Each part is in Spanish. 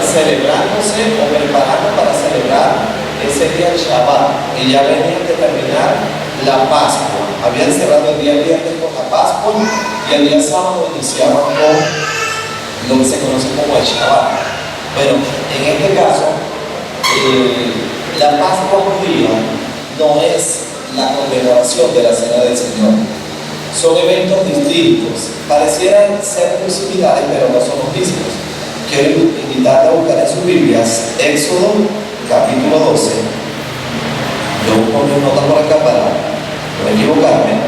celebrándose o preparando para celebrar ese día el Shabbat, y ya venían de terminar la Pascua. Habían cerrado el día viernes con la Pascua y el día sábado iniciaban con lo que se conoce como el Shabbat. Bueno, en este caso, la Pascua judía no es la conmemoración de la Cena del Señor. Son eventos distintos, parecieran ser muy similares, pero no son los mismos. Quiero invitarte a buscar en sus Biblias Éxodo capítulo 12. Yo pongo nota por acá para no equivocarme.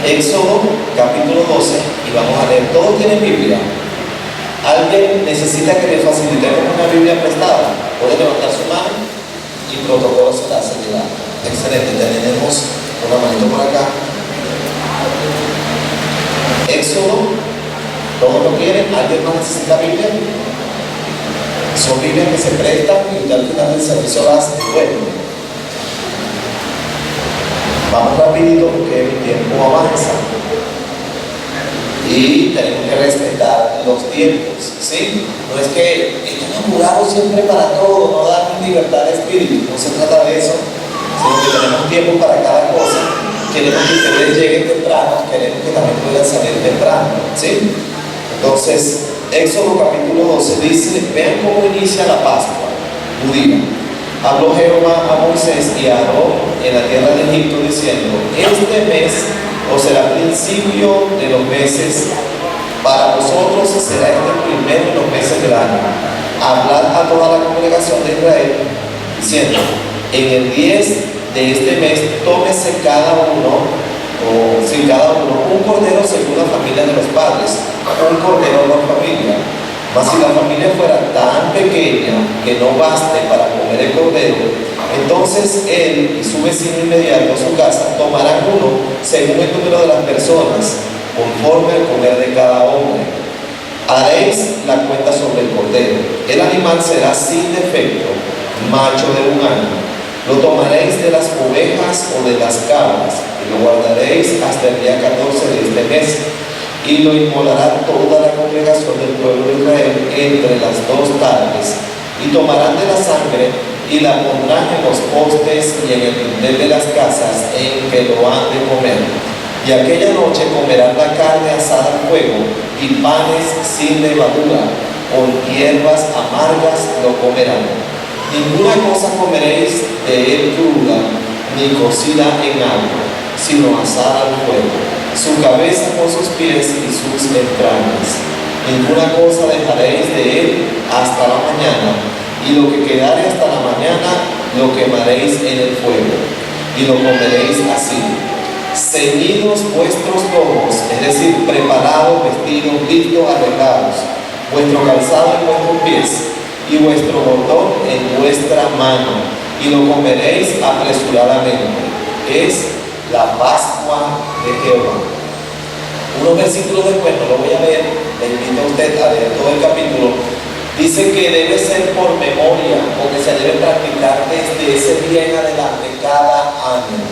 Éxodo capítulo 12, y vamos a leer. ¿Todos tienen Biblia? ¿Alguien necesita que le facilitemos una Biblia prestada? Puede levantar su mano y protocolo se la hace llegar. Excelente, tenemos una manito por acá. Éxodo, ¿todos lo quieren? ¿Alguien más necesita Biblia? Son Biblias que se prestan y usted al final del servicio las devuelve. Vamos rapidito porque el tiempo avanza y tenemos que respetar los tiempos, ¿sí? No es que estén apurados siempre para todo, no dan libertad de espíritu, no se trata de eso, sino que tenemos tiempo para cada cosa. Queremos que ustedes lleguen temprano, queremos que también puedan salir temprano, ¿sí? Entonces, Éxodo capítulo 12 dice, vean cómo inicia la Pascua judía. Habló Jehová a Moisés y a Aarón en la tierra de Egipto diciendo, este mes os será principio de los meses, para vosotros será este primero de los meses del año. Hablad a toda la congregación de Israel diciendo, en el 10 de este mes tómese cada uno un cordero según la familia de los padres, un cordero por familia. Mas si la familia fuera tan pequeña que no baste para comer el cordero, entonces él y su vecino inmediato a su casa tomarán uno según el número de las personas, conforme al comer de cada hombre. Haréis la cuenta sobre el cordero. El animal será sin defecto, macho de un año. Lo tomaréis de las ovejas o de las cabras, y lo guardaréis hasta el día 14 de este mes, y lo inmolará toda la congregación del pueblo de Israel entre las 2 tardes, y tomarán de la sangre y la pondrán en los postes y en el dintel de las casas en que lo han de comer. Y aquella noche comerán la carne asada al fuego y panes sin levadura, con hierbas amargas lo comerán. Ninguna cosa comeréis de él cruda, ni cocida en agua, sino asada al fuego, su cabeza con sus pies y sus entrañas. Ninguna cosa dejaréis de él hasta la mañana, y lo que quedare hasta la mañana lo quemaréis en el fuego, y lo comeréis así. Ceñidos vuestros lomos, es decir, preparados, vestidos, listos, arreglados, vuestro calzado en vuestros pies, y vuestro bordón en vuestra mano, y lo comeréis apresuradamente. Es la Pascua de Jehová. Unos versículos después, no lo voy a leer, le invito a usted a leer todo el capítulo. Dice que debe ser por memoria, o que se debe practicar desde ese día en adelante cada año.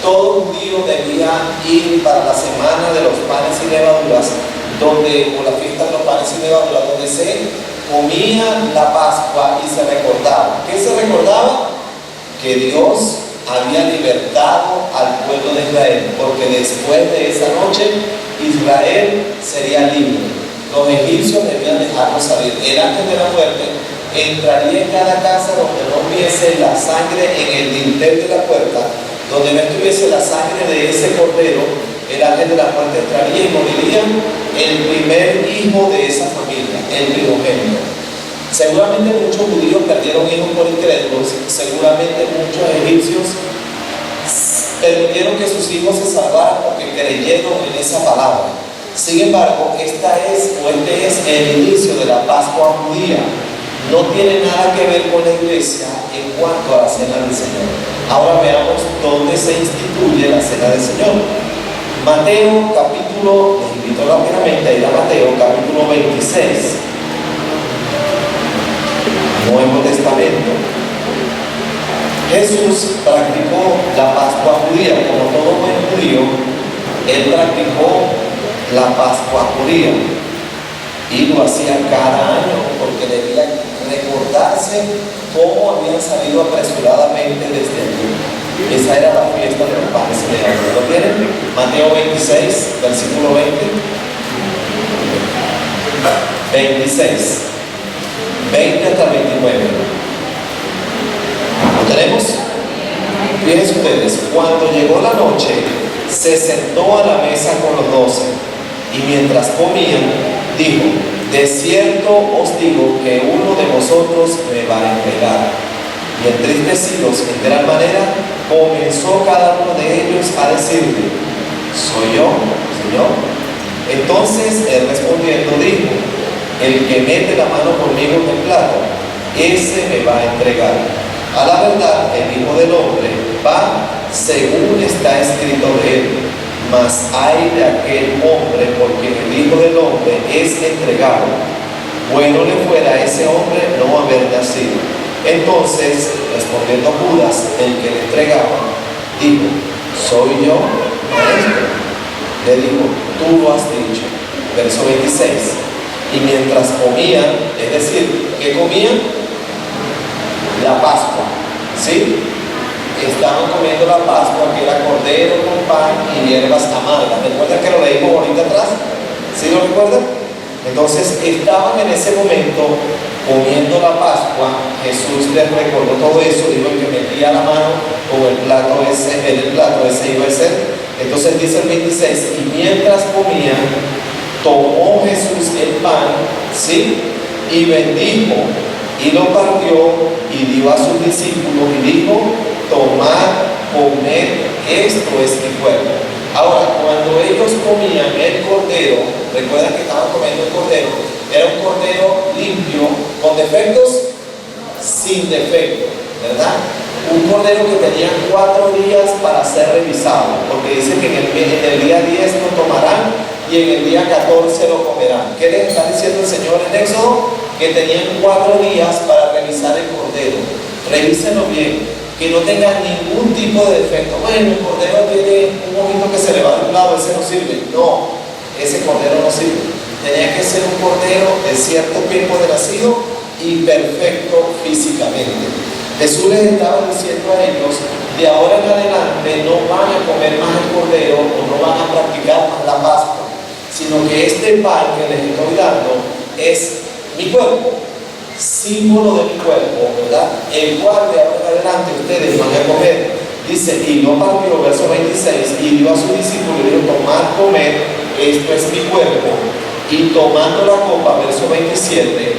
Todo judío debía ir para la semana de los panes y levaduras, o la fiesta de los panes y levaduras, donde se comía la Pascua y se recordaba. ¿Qué se recordaba? Que Dios había libertado al pueblo de Israel, porque después de esa noche Israel sería libre. Los egipcios debían dejarlo salir. El ángel de la muerte entraría en cada casa donde no hubiese la sangre en el dintel de la puerta, donde no estuviese la sangre de ese cordero. El ángel de la muerte entraría y moriría el primer hijo de esa familia, el primogénito. Seguramente muchos judíos perdieron hijos por incrédulos, seguramente muchos egipcios permitieron que sus hijos se salvaran porque creyeron en esa palabra. Sin embargo, este es el inicio de la Pascua judía. No tiene nada que ver con la iglesia en cuanto a la Cena del Señor. Ahora veamos dónde se instituye la Cena del Señor. Mateo capítulo, les invito rápidamente a ir a Mateo capítulo 26, Nuevo Testamento. Jesús practicó la Pascua judía, como todo buen judío, él practicó la Pascua judía y lo hacía cada año porque debía recordarse cómo habían salido apresuradamente desde allí. Esa era la fiesta de los panes sin levadura. ¿Lo tienen? Mateo 26, versículo 20. 26, 20 hasta 29. ¿Lo tenemos? Fíjense ustedes, cuando llegó la noche, se sentó a la mesa con los 12, y mientras comían, dijo: de cierto os digo que uno de vosotros me va a entregar. Y entristecidos en gran manera, comenzó cada uno de ellos a decirle: ¿soy yo, Señor? Entonces él respondiendo dijo: el que mete la mano conmigo en el plato, ese me va a entregar. A la verdad, el Hijo del Hombre va según está escrito de él, mas hay de aquel hombre por quien el Hijo del Hombre es entregado. Bueno le fuera a ese hombre no haber nacido. Entonces, respondiendo Judas, el que le entregaba, dijo: ¿soy yo, maestro? Le dijo: tú lo has dicho. Verso 26. Y mientras comían, es decir, ¿qué comían? La Pascua, ¿sí? Estaban comiendo la Pascua, que era cordero con pan y hierbas amargas. ¿Recuerdan que lo leímos ahorita atrás? ¿Sí lo recuerdan? Entonces estaban en ese momento comiendo la Pascua. Jesús les recordó todo eso, dijo: el que metía la mano con el plato ese, ese iba a ser. Entonces dice el 26, y mientras comían, tomó Jesús el pan, ¿sí? Y bendijo, y lo partió, y dio a sus discípulos, y dijo: tomad, comed, esto es mi cuerpo. Ahora, cuando ellos comían el cordero, recuerdan que estaban comiendo el cordero, era un cordero limpio, con defectos, sin defecto, ¿verdad? Un cordero que tenía 4 días para ser revisado, porque dice que en el día 10 lo tomarán y en el día 14 lo comerán. ¿Qué les está diciendo el Señor en Éxodo? Que tenían 4 días para revisar el cordero. Revísenlo bien, que no tenga ningún tipo de defecto. Bueno, el cordero tiene un poquito que se le va de un lado, ese no sirve. No, ese cordero no sirve. Tenía que ser un cordero de cierto tiempo de nacido y perfecto físicamente. Jesús les estaba diciendo a ellos: de ahora en adelante no van a comer más el cordero o no van a practicar más la Pascua, sino que este pan que les estoy dando es mi cuerpo, símbolo de mi cuerpo, ¿verdad? El cual de ahora en adelante ustedes van a comer. Dice: y no partió, verso 26, y dio a sus discípulos y dijo: tomad, comed, esto es mi cuerpo. Y tomando la copa, verso 27,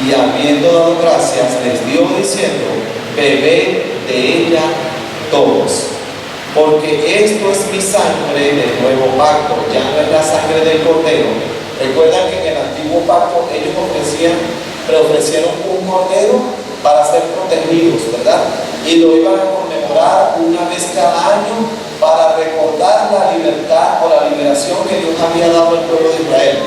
y habiendo dado gracias, les dio diciendo: bebed de ella todos, porque esto es mi sangre del nuevo pacto. Ya no es la sangre del cordero. Recuerdan que en el antiguo pacto ellos ofrecieron un cordero para ser protegidos, ¿verdad? Y lo iban a conmemorar una vez cada año para recordar la libertad o la liberación que Dios había dado al pueblo de Israel.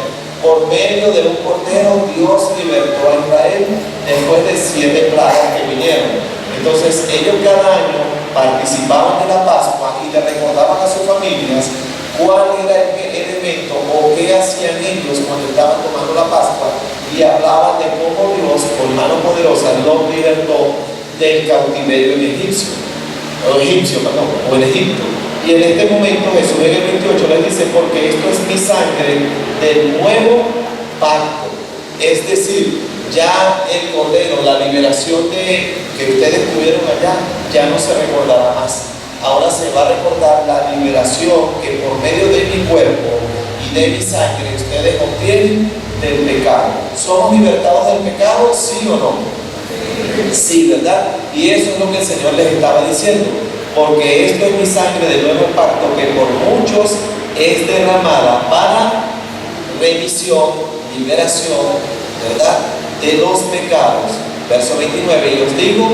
Por medio de un cordero, Dios libertó a Israel después de 7 plagas que vinieron. Entonces ellos cada año participaban de la Pascua y le recordaban a sus familias cuál era el elemento o qué hacían ellos cuando estaban tomando la Pascua, y hablaban de cómo Dios, por mano poderosa, los libertó del cautiverio en Egipto. O en Egipto. Y en este momento Jesús en el 28 les dice: porque esto es mi sangre del nuevo pacto. Es decir, ya el cordero, la liberación que ustedes tuvieron allá, ya no se recordará más. Ahora se va a recordar la liberación que por medio de mi cuerpo y de mi sangre ustedes obtienen del pecado. ¿Somos libertados del pecado? ¿Sí o no? Sí, ¿verdad? Y eso es lo que el Señor les estaba diciendo: porque esto es mi sangre del nuevo pacto, que por muchos es derramada para remisión, liberación, ¿verdad?, de los pecados. Verso 29, y os digo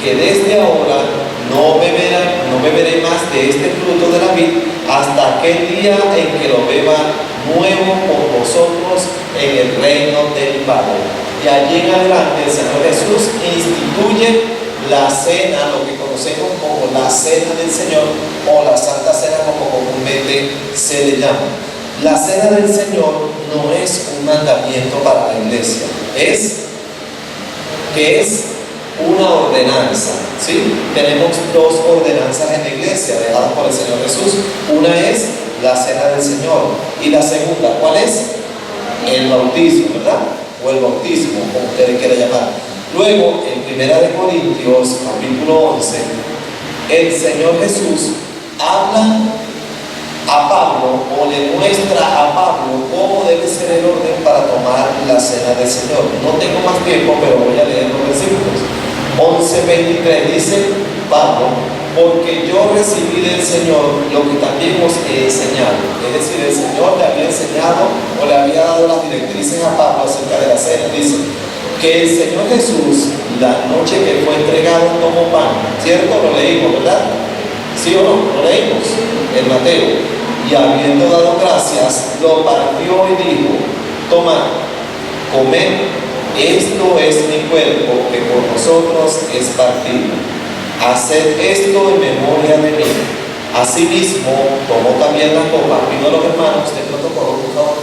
que desde ahora no beberé más de este fruto de la vid hasta aquel día en que lo beba nuevo con vosotros en el reino del Padre. Y allí en adelante el Señor Jesús instituye la cena, lo que conocemos como la cena del Señor o la Santa Cena, como comúnmente se le llama. La cena del Señor no es un mandamiento para la iglesia, es que es una ordenanza, ¿sí? Tenemos dos ordenanzas en la iglesia dejadas por el Señor Jesús. Una es la cena del Señor y la segunda, ¿cuál es? El bautismo, ¿verdad? O el bautismo, como ustedes quieran llamar. Luego, en 1 Corintios, capítulo 11, el Señor Jesús habla a Pablo, o le muestra a Pablo cómo debe ser el orden para tomar la cena del Señor. No tengo más tiempo, pero voy a leer los versículos. 11:23 dice Pablo: porque yo recibí del Señor lo que también os he enseñado. Es decir, el Señor le había enseñado o le había dado las directrices a Pablo acerca de la cena. Dice que el Señor Jesús, la noche que fue entregado, tomó pan. ¿Cierto? Lo leímos, ¿verdad? ¿Sí o no? Lo leímos en Mateo. Y habiendo dado gracias, lo partió y dijo: tomad, comed, esto es mi cuerpo que por vosotros es partido. Haced esto en memoria de mí. Asimismo, tomó también la copa. Pido a los hermanos de protocolo, por favor,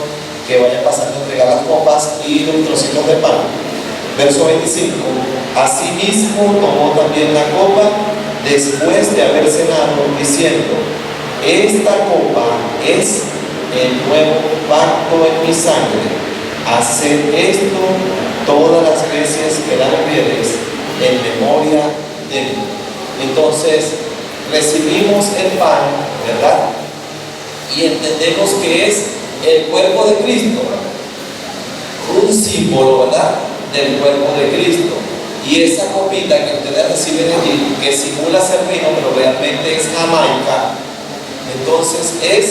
que vayan pasando a entregar las copas y los trocitos de pan. Verso 25. Asimismo, tomó también la copa después de haber cenado, diciendo: esta copa es el nuevo pacto en mi sangre. Haced esto todas las veces que la bebiereis en memoria de mí. Entonces, recibimos el pan, ¿verdad? Y entendemos que es el cuerpo de Cristo, un símbolo, ¿verdad?, del cuerpo de Cristo. Y esa copita que ustedes reciben allí, que simula ser vino, pero realmente es Jamaica, entonces es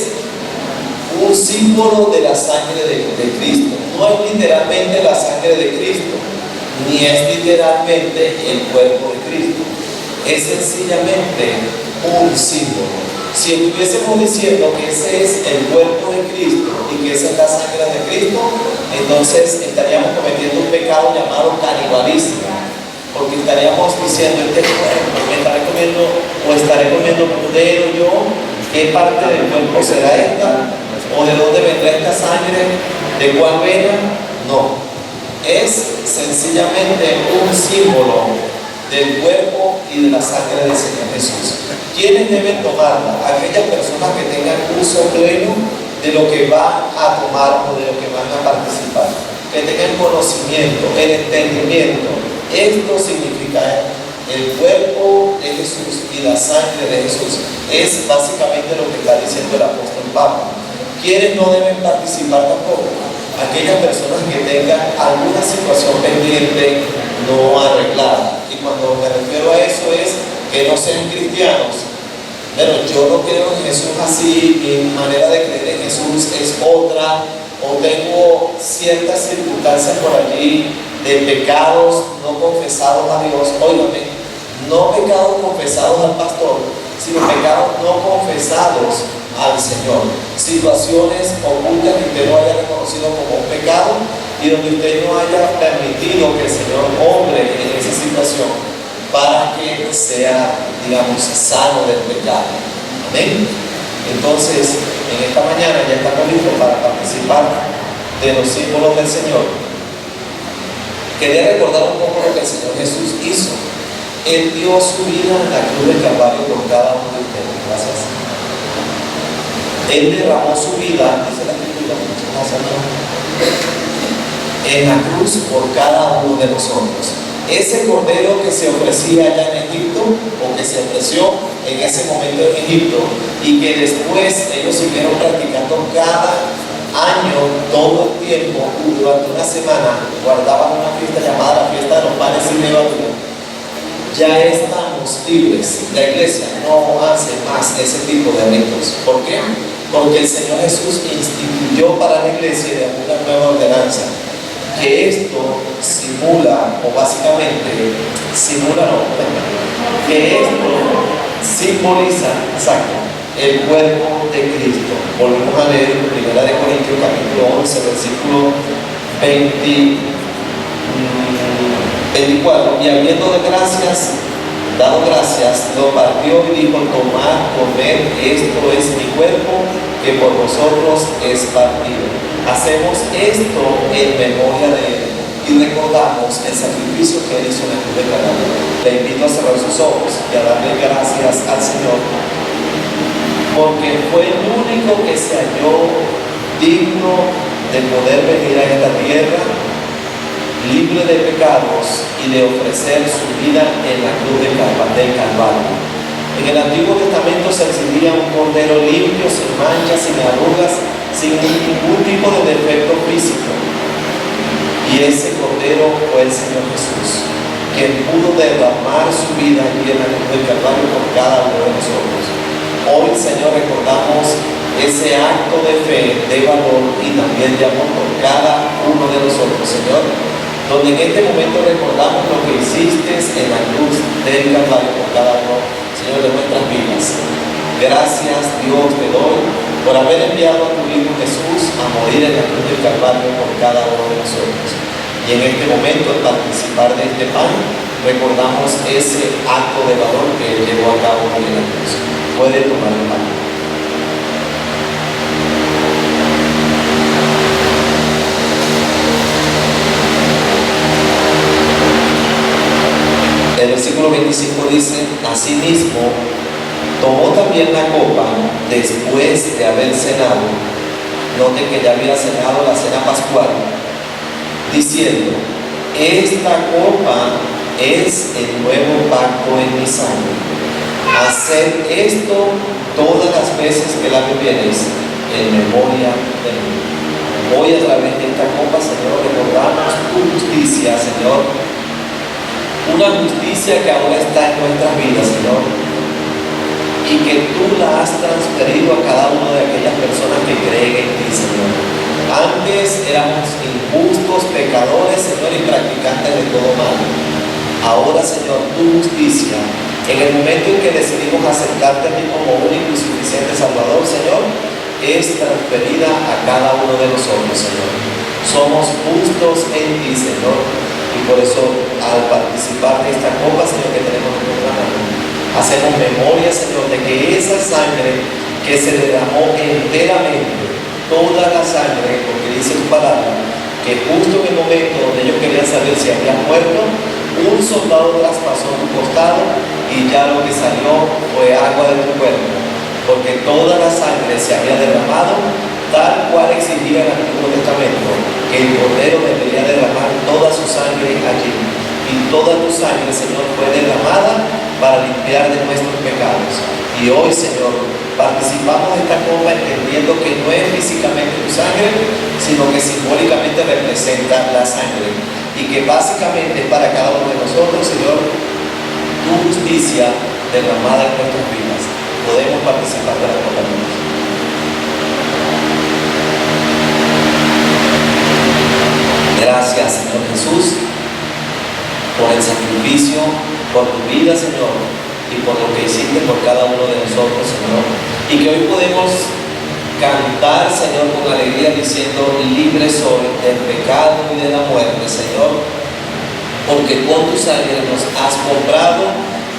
un símbolo de la sangre de Cristo. No es literalmente la sangre de Cristo, ni es literalmente el cuerpo de Cristo. Es sencillamente un símbolo. Si estuviésemos diciendo que ese es el cuerpo de Cristo y que esa es la sangre de Cristo, entonces estaríamos cometiendo un pecado llamado canibalismo, porque estaríamos diciendo: este cuerpo me estaré comiendo, o estaré comiendo cordero yo, ¿qué parte del cuerpo será esta? ¿O de dónde vendrá esta sangre? ¿De cuál vena? No, es sencillamente un símbolo del cuerpo y de la sangre del Señor Jesús. ¿Quiénes deben tomarla? Aquellas personas que tengan uso pleno de lo que van a tomar o de lo que van a participar, que tengan conocimiento, el entendimiento. Esto significa el cuerpo de Jesús y la sangre de Jesús. Es básicamente lo que está diciendo el apóstol Pablo. ¿Quiénes no deben participar tampoco? Aquellas personas que tengan alguna situación pendiente no arreglada. Y cuando me refiero a eso es que no sean cristianos. Pero yo no creo en Jesús así, mi manera de creer en Jesús es otra, o tengo ciertas circunstancias por allí de pecados no confesados a Dios. Óigame, no pecados confesados al pastor, sino pecados no confesados al Señor. Situaciones ocultas que usted no haya reconocido como un pecado y donde usted no haya permitido que el Señor obre en esa situación para que sea, digamos, sano del pecado. Amén. Entonces, en esta mañana ya estamos listos para participar de los símbolos del Señor. Quería recordar un poco lo que el Señor Jesús hizo. Él dio su vida en la cruz del Calvario por cada uno de ustedes. Gracias. Él derramó su vida, dice la Escritura, en la cruz por cada uno de nosotros. Ese cordero que se ofrecía allá en Egipto, o que se ofreció en ese momento en Egipto, y que después ellos siguieron practicando cada año, todo el tiempo, durante una semana, guardaban una fiesta llamada la fiesta de los panes sin levadura. Ya estamos libres. La iglesia no hace más ese tipo de ritos. ¿Por qué? Porque el Señor Jesús instituyó para la iglesia una nueva ordenanza, que esto simula, o básicamente simula, no, que esto simboliza, exacto, el cuerpo de Cristo. Volvemos a leer en 1 Corintios capítulo 11, versículo 24. Y habiendo dado gracias, lo partió y dijo: tomad, comed, esto es mi cuerpo que por vosotros es partido. Hacemos esto en memoria de Él. y recordamos el sacrificio que Él hizo en la cruz de Calvario. Le invito a cerrar sus ojos y a darle gracias al Señor, porque fue el único que se halló digno de poder venir a esta tierra, libre de pecados, y de ofrecer su vida en la cruz del Calvario. En el Antiguo Testamento se exhibía un cordero limpio, sin manchas, sin arrugas, sin ningún tipo de defecto físico. Y ese cordero fue el Señor Jesús, quien pudo derramar su vida aquí en la cruz del Calvario por cada uno de nosotros. Hoy, Señor, recordamos ese acto de fe, de valor y también de amor por cada uno de nosotros, Señor, donde en este momento recordamos lo que hiciste en la cruz del Calvario por cada uno, Señor, de nuestras vidas. Gracias, Dios, te doy por haber enviado a tu Hijo Jesús a morir en la cruz del Calvario por cada uno de nosotros. Y en este momento, al participar de este pan, recordamos ese acto de valor que Él llevó a cabo en la cruz. Puede tomar el pan. El versículo 25 dice: asimismo, tomó también la copa después de haber cenado. Noten que ya había cenado la cena pascual, diciendo: esta copa es el nuevo pacto en mi sangre. Haced esto todas las veces que la bebiereis en memoria de mí. Hoy, a través de esta copa, Señor, recordamos tu justicia, Señor. Una justicia que ahora está en nuestras vidas, Señor, y que tú la has transferido a cada una de aquellas personas que creen en ti, Señor. Antes éramos injustos, pecadores, Señor, y practicantes de todo mal. Ahora, Señor, tu justicia, en el momento en que decidimos aceptarte a ti como único y suficiente Salvador, Señor, es transferida a cada uno de nosotros, Señor. Somos justos en ti, Señor. Y por eso, al participar de esta copa, Señor, que tenemos en nuestra mano, hacemos memoria, Señor, de que esa sangre que se derramó enteramente, toda la sangre, porque dice tu palabra, que justo en el momento donde ellos querían saber si habían muerto, un soldado traspasó tu costado y ya lo que salió fue agua de tu cuerpo, porque toda la sangre se había derramado tal cual exigía el Antiguo Testamento, que el Cordero debería derramar toda su sangre allí. Y toda tu sangre, Señor, fue derramada para limpiar de nuestros pecados. Y hoy, Señor, participamos de esta copa entendiendo que no es físicamente tu sangre, sino que simbólicamente representa la sangre. Y que básicamente es para cada uno de nosotros, Señor, tu justicia derramada en nuestras vidas. Podemos participar de la copa. Gracias, Señor Jesús, por el sacrificio, por tu vida, Señor, y por lo que hiciste por cada uno de nosotros, Señor. Y que hoy podemos cantar, Señor, con alegría diciendo: libre soy del pecado y de la muerte, Señor, porque con tu sangre nos has comprado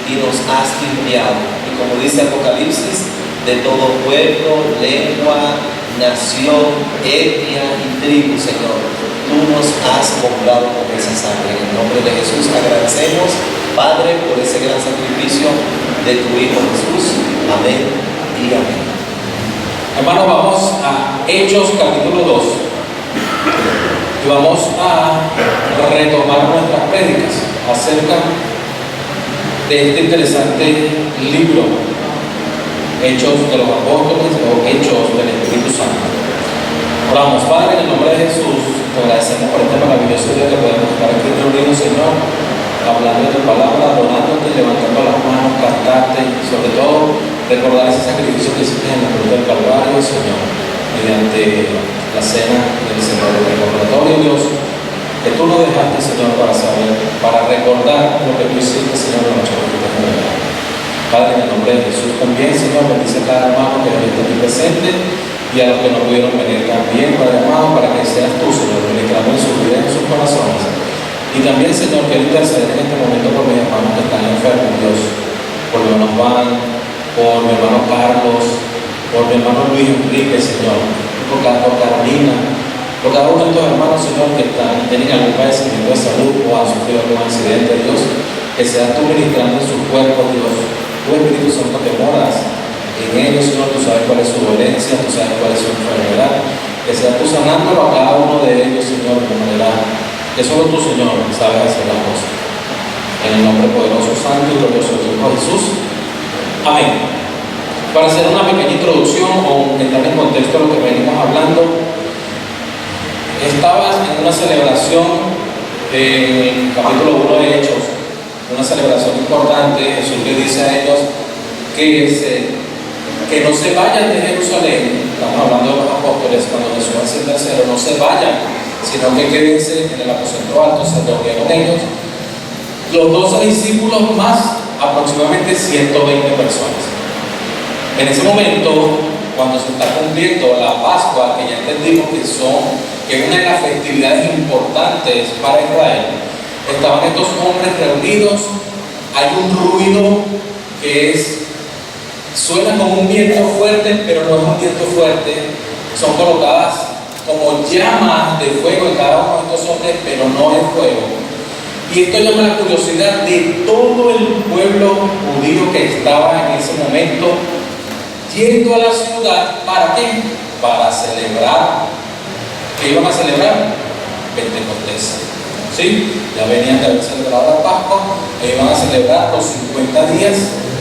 y nos has limpiado. Y como dice Apocalipsis, de todo pueblo, lengua, nación, etnia y tribu, Señor, tú nos has comprado con esa sangre. En el nombre de Jesús agradecemos, Padre, por ese gran sacrificio de tu Hijo Jesús. Amén y amén. Hermanos, vamos a Hechos capítulo 2 y vamos a retomar nuestras prédicas acerca de este interesante libro, Hechos de los Apóstoles o Hechos del Espíritu Santo. Oramos. Padre, en el nombre de Jesús, te agradecemos por este maravilloso día que podemos estar aquí reunidos, Señor, hablando de tu palabra, adorándote, levantando las manos, cantarte y sobre todo recordar ese sacrificio que hiciste en la cruz del Calvario, Señor, mediante la cena del Señor del recordatorio, Dios, que tú nos dejaste, Señor, para saber, para recordar lo que tú hiciste, Señor, en nuestro vida. Padre, en el nombre de Jesús también, Señor, bendice a cada hermano que hoy está aquí presente y a los que no pudieron venir también, Padre amado, para que seas tú, Señor, ministrando en sus vidas y en sus corazones. Y también, Señor, quiero interceder en este momento por mis hermanos que están enfermos, Dios, por mi hermano Juan, por mi hermano Carlos, por mi hermano Luis Enrique, Señor, por Carolina, Por cada uno de estos hermanos, Señor, que tienen algún padecimiento de salud o han sufrido algún accidente, Dios, que seas tú ministrando en sus cuerpos, Dios. Tu Espíritu Santo que moras en ellos, Señor, tú sabes cuál es su dolencia, tú sabes cuál es su enfermedad. Que seas tú sanándolo a cada uno de ellos, Señor, de manera que solo tú, Señor, sabes hacer las cosas. En el nombre poderoso, santo y glorioso de tu Hijo Jesús. Amén. Para hacer una pequeña introducción o entrar en contexto de lo que venimos hablando, estaba en una celebración en el capítulo 1 de Hechos, una celebración importante. Jesús le dice a ellos que no se vayan de Jerusalén. Estamos hablando de los apóstoles cuando Jesús asciende al cielo, no se vayan, sino que quédense en el aposento alto. Se reunieron ellos, los 12 discípulos más aproximadamente 120 personas. En ese momento, cuando se está cumpliendo la Pascua, que ya entendimos que es una de las festividades importantes para Israel, estaban estos hombres reunidos. Hay un ruido que suena como un viento fuerte, pero no es un viento fuerte. Son colocadas como llamas de fuego en cada uno de estos hombres, pero no es fuego. Y esto llama la curiosidad de todo el pueblo judío que estaba en ese momento yendo a la ciudad. ¿Para qué? Para celebrar. ¿Qué iban a celebrar? Pentecostés. ¿Sí? Ya venían de haber celebrado la Pascua e iban a celebrar los 50 días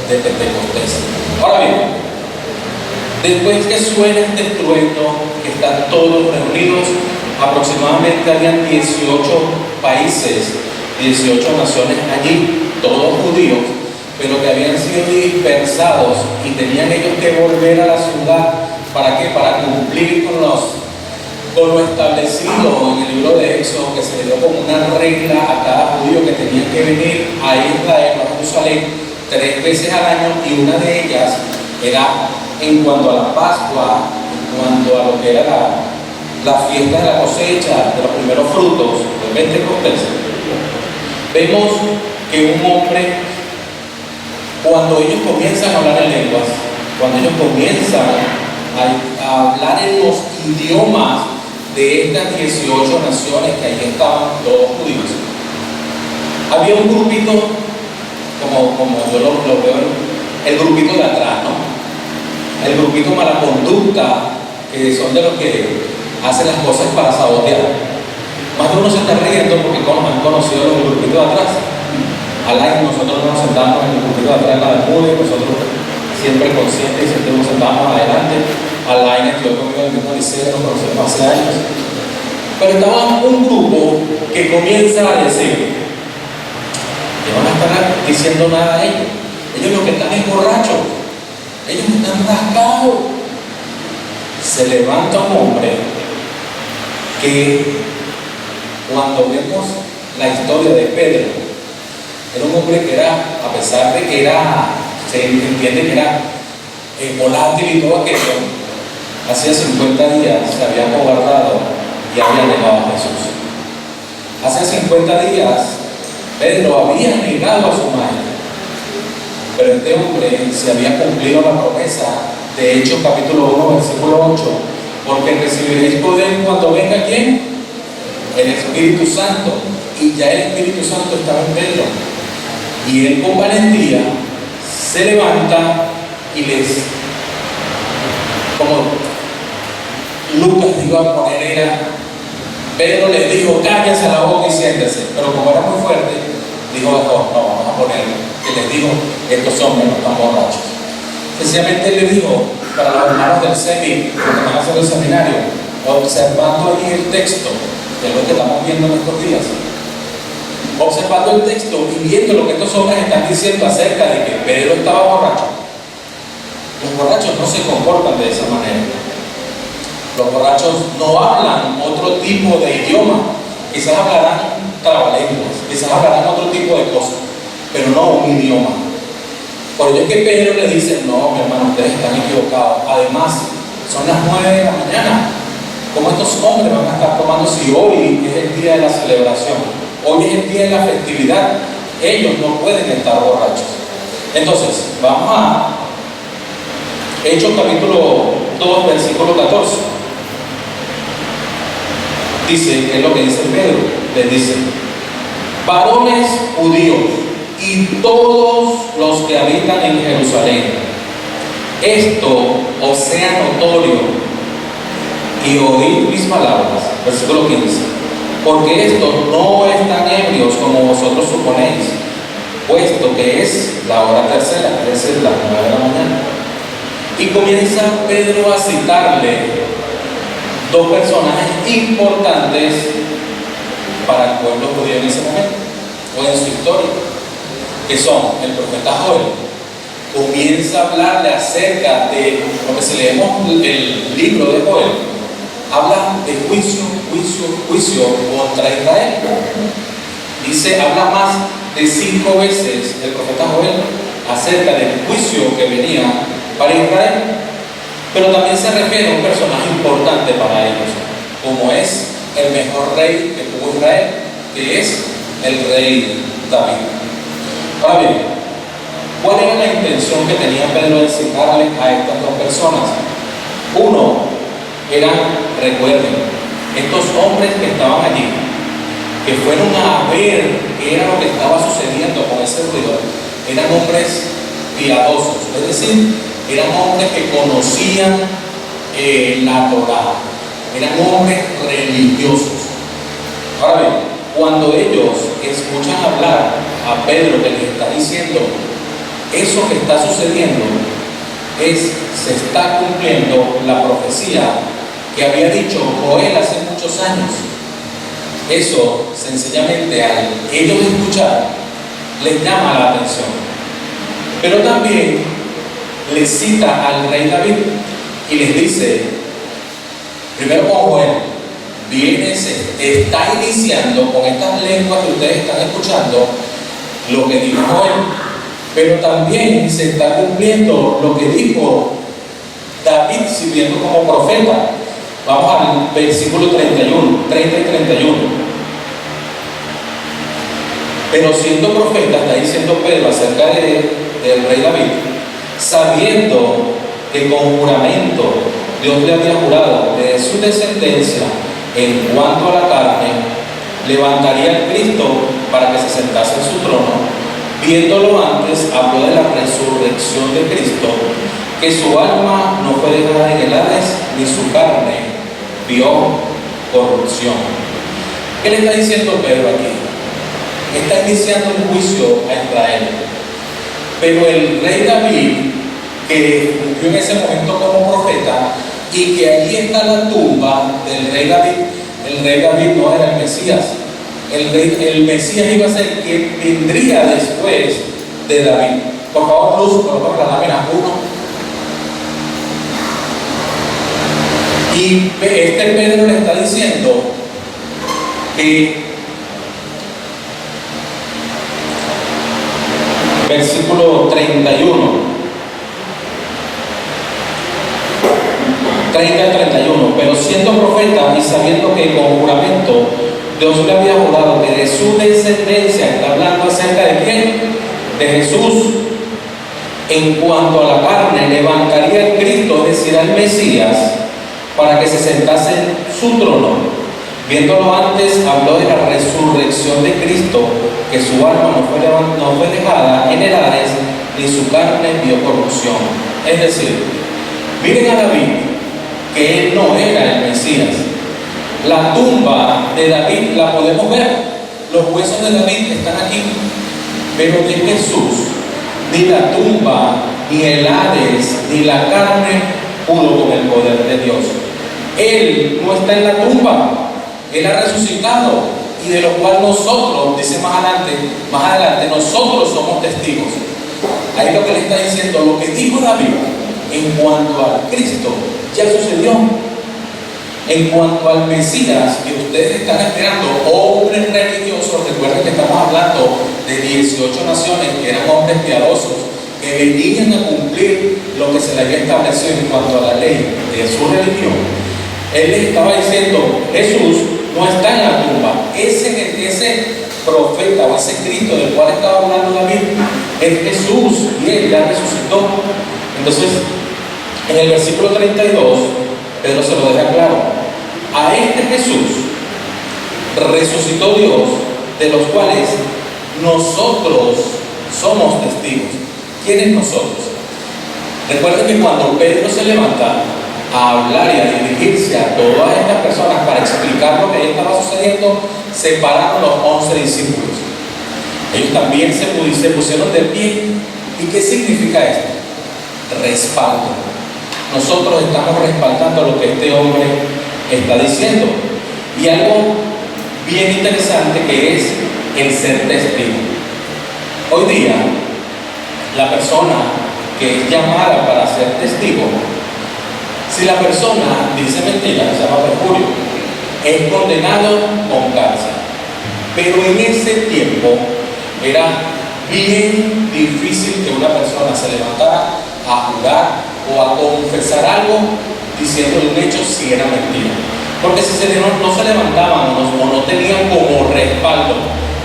de Pentecostés. Ahora bien, después que suena este estruendo, que están todos reunidos, aproximadamente habían 18 países, 18 naciones allí, todos judíos, pero que habían sido dispersados y tenían ellos que volver a la ciudad. ¿Para qué? Para cumplir con lo establecido en el libro de Éxodo, que se le dio como una regla a cada judío, que tenía que venir a Israel, a Jerusalén, 3 veces al año, y una de ellas era en cuanto a la Pascua, en cuanto a lo que era la fiesta de la cosecha, de los primeros frutos, del Pentecostés. Vemos que un hombre, cuando ellos comienzan a hablar en lenguas, cuando ellos comienzan a hablar en los idiomas de estas 18 naciones que ahí estaban, todos judíos, había un grupito, como yo lo veo, el grupito de atrás, ¿no? El grupito mala conducta, que son de los que hacen las cosas para sabotear. Más de uno se está riendo porque han conocido los grupitos de atrás. Alain, nosotros nos sentamos en el grupito de atrás en la Bermuda, y nosotros siempre conscientes y siempre nos sentamos adelante. Alain estuvo conmigo en el mismo liceo, nos conocemos hace años. Pero estaba un grupo que comienza a decir, que van a estar diciendo nada a ellos. Ellos lo que están es borrachos, ellos están rascados. Se levanta un hombre que, cuando vemos la historia de Pedro, era un hombre que era, a pesar de que se entiende que era volátil y todo aquello, hacía 50 días se había cobardado y había negado a Jesús. Hace 50 días Pedro había negado a su maestro, pero este hombre se había cumplido la promesa de Hechos capítulo 1 versículo 8, porque recibiréis poder cuando venga ¿quién? El Espíritu Santo. Y ya el Espíritu Santo estaba en Pedro, y él con valentía se levanta y como Lucas iba a poner, Pedro le dijo, cállese la boca y siéntese, pero como era muy fuerte, dijo, no, vamos a poner, que les dijo, estos hombres no están borrachos. Sencillamente le dijo, para los hermanos del SEMI, que van a hacer el seminario, observando ahí el texto, que es lo que estamos viendo en estos días, observando el texto y viendo lo que estos hombres están diciendo acerca de que Pedro estaba borracho. Los borrachos no se comportan de esa manera. Los borrachos no hablan otro tipo de idioma. Quizás hablarán trabalenguas, quizás hablarán otro tipo de cosas, pero no un idioma. Por ello es que Pedro le dice, no, mi hermano, ustedes están equivocados. Además, son las 9 de la mañana. ¿Cómo estos hombres van a estar tomando si hoy es el día de la celebración? Hoy es el día de la festividad. Ellos no pueden estar borrachos. Entonces, vamos a Hechos capítulo 2, versículo 14. dice, es lo que dice Pedro, les dice: varones judíos y todos los que habitan en Jerusalén, esto os sea notorio y oíd mis palabras. Versículo 15: porque estos no están ebrios como vosotros suponéis, puesto que es la hora tercera, es decir, las 9 de la mañana. Y comienza Pedro a citarle dos personajes importantes para el pueblo judío en ese momento, o en su historia, que son el profeta Joel. Comienza a hablarle acerca de lo que si leemos el libro de Joel, habla de juicio contra Israel. Dice, habla más de 5 veces el profeta Joel acerca del juicio que venía para Israel, pero también se refiere a un personaje importante para ellos, como es el mejor rey que tuvo Israel, que es el rey David. Ahora bien, ¿cuál era la intención que tenía Pedro de citarle a estas dos personas? Uno, recuerden, estos hombres que estaban allí, que fueron a ver qué era lo que estaba sucediendo con ese ruido, eran hombres piadosos, es decir, eran hombres que conocían la Torá, eran hombres religiosos. Ahora bien, cuando ellos escuchan hablar a Pedro que les está diciendo eso que está sucediendo, se está cumpliendo la profecía que había dicho Joel hace muchos años. Eso sencillamente al ellos escuchar les llama la atención, pero también les cita al rey David y les dice, primero con Joel, está iniciando con estas lenguas que ustedes están escuchando lo que dijo Joel, pero también se está cumpliendo lo que dijo David sirviendo como profeta. Vamos al versículo 31, 30 y 31. Pero siendo profeta, está diciendo Pedro acerca del rey David, sabiendo que con juramento Dios le había jurado que de su descendencia, en cuanto a la carne, levantaría al Cristo para que se sentase en su trono, viéndolo antes, habló de la resurrección de Cristo, que su alma no fue dejada en el Hades, ni su carne vio corrupción. ¿Qué le está diciendo Pedro aquí? Está iniciando un juicio a Israel, pero el rey David, que cumplió en ese momento como profeta, y que allí está la tumba del rey David. El rey David no era el Mesías. El Mesías iba a ser el que vendría después de David. Por favor, Luz, coloca la lámina 1. Y Pedro le está diciendo que versículo 31, 30 y 31, pero siendo profeta y sabiendo que con juramento Dios le había jurado que de su descendencia, está hablando acerca de quién, de Jesús, en cuanto a la carne, levantaría el Cristo, es decir, al Mesías, para que se sentase en su trono. Viéndolo antes, habló de la resurrección de Cristo, que su alma no fue dejada en el Hades, ni su carne vio corrupción. Es decir, miren a David, que él no era el Mesías. La tumba de David la podemos ver, los huesos de David están aquí, pero de Jesús, ni la tumba, ni el Hades, ni la carne pudo con el poder de Dios. Él no está en la tumba, Él ha resucitado, y de lo cual nosotros, dice más adelante, nosotros somos testigos. Ahí lo que le está diciendo, lo que dijo David en cuanto al Cristo, ya sucedió. En cuanto al Mesías que ustedes están esperando, hombres religiosos, recuerden que estamos hablando de 18 naciones que eran hombres piadosos, que venían a cumplir lo que se le había establecido en cuanto a la ley de su religión. Él les estaba diciendo, Jesús no está en la tumba. Ese profeta o ese Cristo del cual estaba hablando David es Jesús, y Él ya resucitó. Entonces, en el versículo 32, Pedro se lo deja claro. A este Jesús resucitó Dios, de los cuales nosotros somos testigos. ¿Quiénes nosotros? Recuerden que cuando Pedro se levanta a hablar y a dirigirse a todas estas personas para explicar lo que estaba sucediendo, se pararon los 11 discípulos. Ellos también se pusieron de pie. ¿Y qué significa esto? Respaldo. Nosotros estamos respaldando lo que este hombre está diciendo. Y algo bien interesante que es el ser testigo. Hoy día, la persona que es llamada para ser testigo, si la persona dice mentira, se llama perjurio, es condenado con cárcel. Pero en ese tiempo era bien difícil que una persona se levantara a jurar o a confesar algo diciendo un hecho si era mentira. Porque si no se levantaban o no tenían como respaldo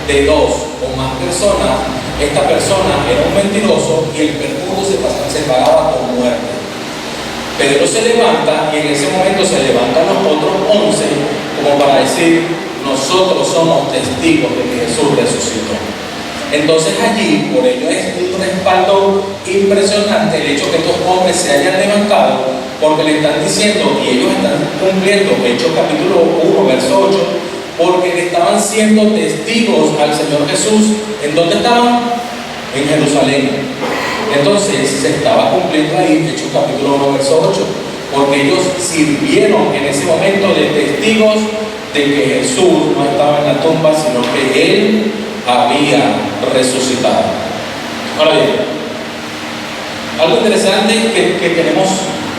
de dos o más personas, esta persona era un mentiroso y el perjurio se pagaba con muerte. Pedro se levanta y en ese momento se levantan los otros 11 como para decir: nosotros somos testigos de que Jesús resucitó. Entonces allí, por ello es un respaldo impresionante el hecho que estos hombres se hayan levantado, porque le están diciendo, y ellos están cumpliendo, Hechos capítulo 1, verso 8, porque le estaban siendo testigos al Señor Jesús. ¿En dónde estaban? En Jerusalén. Entonces se estaba cumpliendo ahí Hechos capítulo 1, verso 8, porque ellos sirvieron en ese momento de testigos de que Jesús no estaba en la tumba, sino que Él había resucitado. Ahora bien, algo interesante que tenemos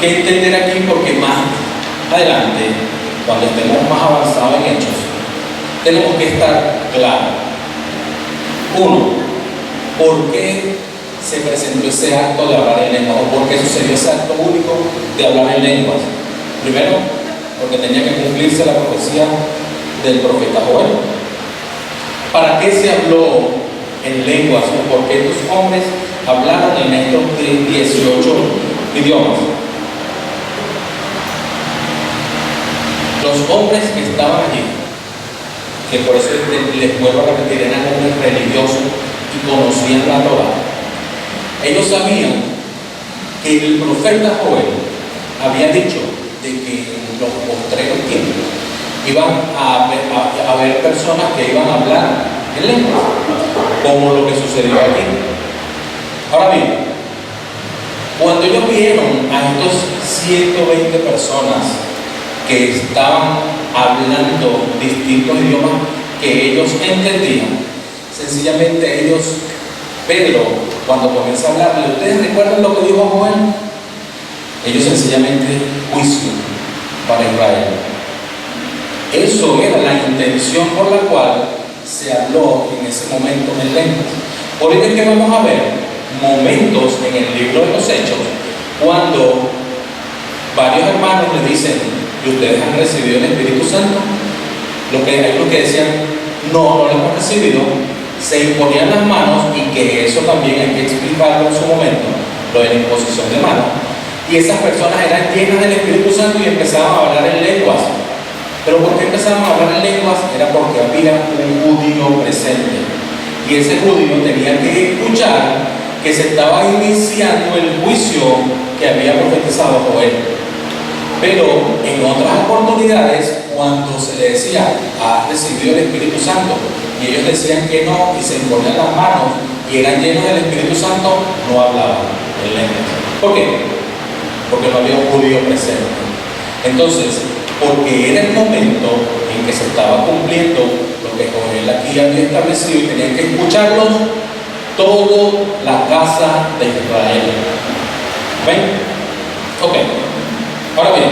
que entender aquí, porque más adelante, cuando estemos más avanzados en Hechos, tenemos que estar claros. Uno, ¿por qué se presentó ese acto de hablar en lenguas? ¿O por qué sucedió ese acto único de hablar en lenguas? Primero, porque tenía que cumplirse la profecía del profeta Joel. ¿Para qué se habló en lenguas? ¿O por qué estos hombres hablaron en estos 18 idiomas? Los hombres que estaban allí, que por eso les vuelvo a repetir, eran hombres religiosos y conocían la Torá, ellos sabían que el profeta Joel había dicho de que en los postreros tiempos iban a haber personas que iban a hablar en lenguas, como lo que sucedió aquí. Ahora bien, cuando ellos vieron a estos 120 personas que estaban hablando distintos idiomas que ellos entendían, sencillamente ellos, Pedro, cuando comienza a hablarle, ¿ustedes recuerdan lo que dijo Joel? Ellos sencillamente juicio para Israel. Eso era la intención por la cual se habló en ese momento en lenguas. Por ello es que vamos a ver momentos en el libro de los Hechos cuando varios hermanos le dicen: ¿y ustedes han recibido el Espíritu Santo? Hay unos que decían: no lo hemos recibido. Se imponían las manos, y que eso también hay que explicarlo en su momento, lo de la imposición de manos. Y esas personas eran llenas del Espíritu Santo y empezaban a hablar en lenguas. ¿Pero por qué empezaban a hablar en lenguas? Era porque había un judío presente. Y ese judío tenía que escuchar que se estaba iniciando el juicio que había profetizado Joel. Pero en otras oportunidades, cuando se le decía: ¿has recibido el Espíritu Santo?, y ellos decían que no, y se imponían las manos y eran llenos del Espíritu Santo, no hablaban en lenguas. ¿Por qué? Porque no había un judío presente. Entonces, porque era el momento en que se estaba cumpliendo lo que Joel aquí había establecido, y tenían que escucharlos toda la casa de Israel. ¿Ven? Ok. Ahora bien,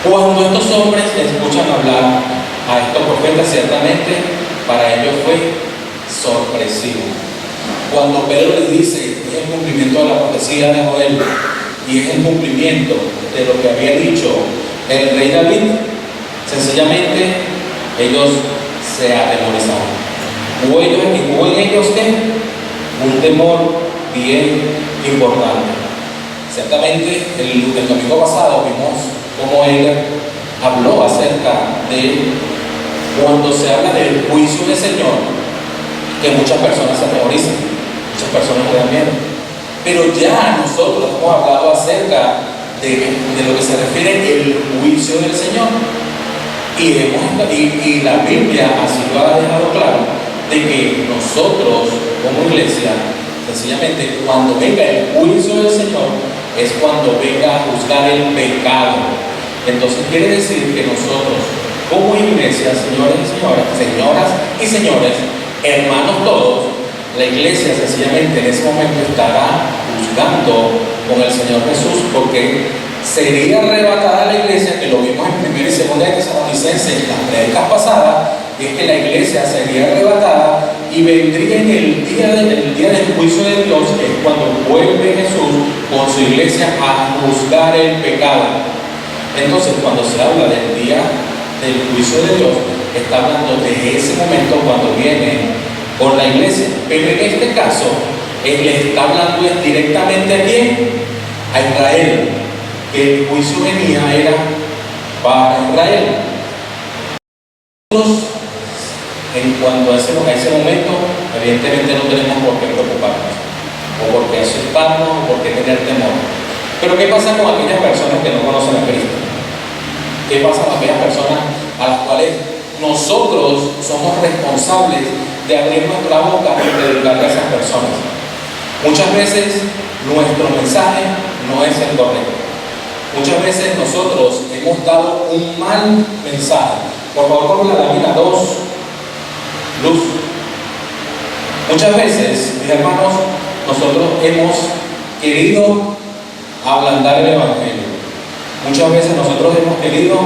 cuando estos hombres escuchan hablar a estos profetas, ciertamente para ellos fue sorpresivo. Cuando Pedro les dice: es el cumplimiento de la profecía de Joel, y es el cumplimiento de lo que había dicho el rey David, sencillamente ellos se atemorizaron. Hubo en ellos ¿qué? Un temor bien importante. Ciertamente el domingo pasado vimos cómo él habló acerca de cuando se habla del juicio del Señor, que muchas personas se atemorizan, muchas personas le dan miedo. Pero ya nosotros hemos hablado acerca de lo que se refiere al juicio del Señor. Y la Biblia así lo ha dejado claro, de que nosotros como iglesia, sencillamente cuando venga el juicio del Señor, es cuando venga a juzgar el pecado. Entonces quiere decir que nosotros como iglesia, señores y señoras, señoras y señores, hermanos todos, la iglesia sencillamente en ese momento estará juzgando con el Señor Jesús, porque sería arrebatada la iglesia, que lo vimos en 1 y 2 de Tesalonicenses en las prédicas pasadas, es que la iglesia sería arrebatada y vendría en el día del juicio de Dios, que es cuando vuelve Jesús con su iglesia a juzgar el pecado. Entonces, cuando se habla del día del juicio de Dios, está hablando de ese momento cuando viene por la iglesia. Pero en este caso, él le está hablando directamente a ¿quién? A Israel, que el juicio venía era para Israel. Nosotros, en cuanto a ese momento, evidentemente no tenemos por qué preocuparnos, o por qué asustarnos, o por qué tener temor. Pero ¿qué pasa con aquellas personas que no conocen a Cristo? ¿Qué pasa con aquellas personas a las cuales nosotros somos responsables de abrir nuestra boca y predicarle a esas personas? Muchas veces nuestro mensaje no es el correcto. Muchas veces nosotros hemos dado un mal mensaje. Por favor, ponme la lámina 2, luz. Muchas veces, mis hermanos, nosotros hemos querido ablandar el Evangelio. Muchas veces nosotros hemos querido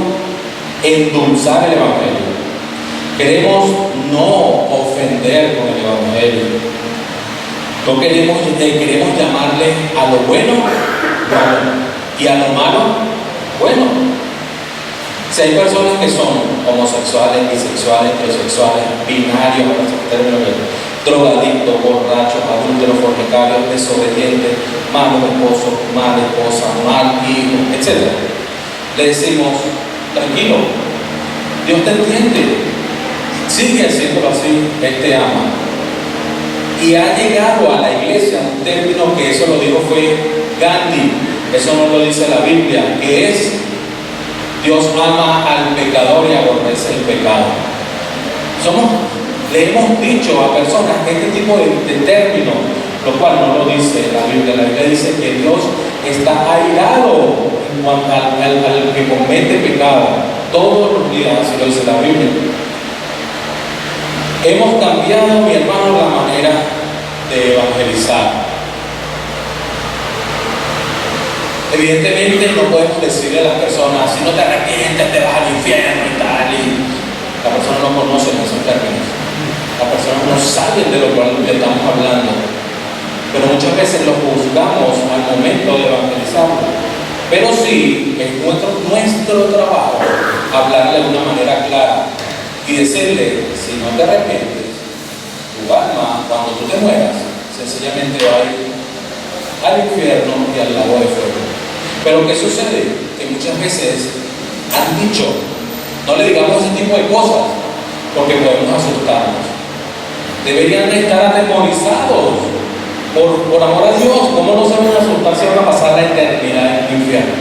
endulzar el Evangelio. Queremos no ofender con el Evangelio. No queremos llamarle a lo bueno, bueno, y a lo malo, bueno. Si hay personas que son homosexuales, bisexuales, heterosexuales, binarios, drogadictos, borrachos, adúlteros, fornicarios, desobedientes, malos esposos, mala esposa, mal hijo, etc. Le decimos, tranquilo, Dios te entiende, sigue haciéndolo así, Él te ama. Y ha llegado a la iglesia un término que eso lo dijo fue Gandhi, eso no lo dice la Biblia, que es Dios ama al pecador y aborrece el pecado. Le hemos dicho a personas este tipo de término, lo cual no lo dice la Biblia. La Biblia dice que Dios está airado en cuanto al que comete pecado todos los días, así lo dice la Biblia. Hemos cambiado, mi hermano, la manera de evangelizar. Evidentemente no podemos decirle a las personas, si no te arrepientes te vas al infierno y tal, y la persona no conoce esos términos. Las personas no saben de lo cual le estamos hablando, pero muchas veces lo juzgamos al momento de evangelizarlo. Pero sí, es nuestro trabajo hablarle de una manera clara y decirle, si no te arrepientes, tu alma, cuando tú te mueras, sencillamente va a ir al infierno y al lago de fuego. Pero ¿qué sucede? Que muchas veces han dicho, no le digamos ese tipo de cosas, porque podemos asustarnos. Deberían estar atemorizados por amor a Dios. ¿Cómo no se van a asustar si van a pasar la eternidad en el infierno?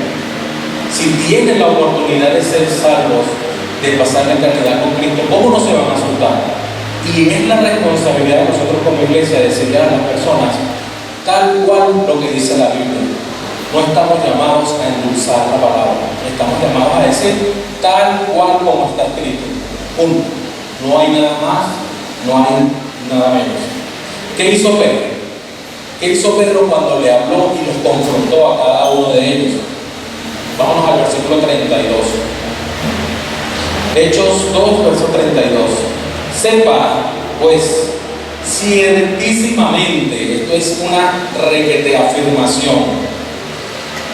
Si tienen la oportunidad de ser salvos, de pasar la eternidad con Cristo, ¿cómo no se van a asustar? Y es la responsabilidad de nosotros como iglesia decirle a las personas tal cual lo que dice la Biblia. No estamos llamados a endulzar la palabra, estamos llamados a decir tal cual como está escrito. Punto. No hay nada más, no hay nada menos. ¿Qué hizo Pedro? ¿Qué hizo Pedro cuando le habló y los confrontó a cada uno de ellos? Vámonos al versículo 32. Hechos 2, verso 32. Sepa, pues, ciertísimamente, esto es una requete afirmación,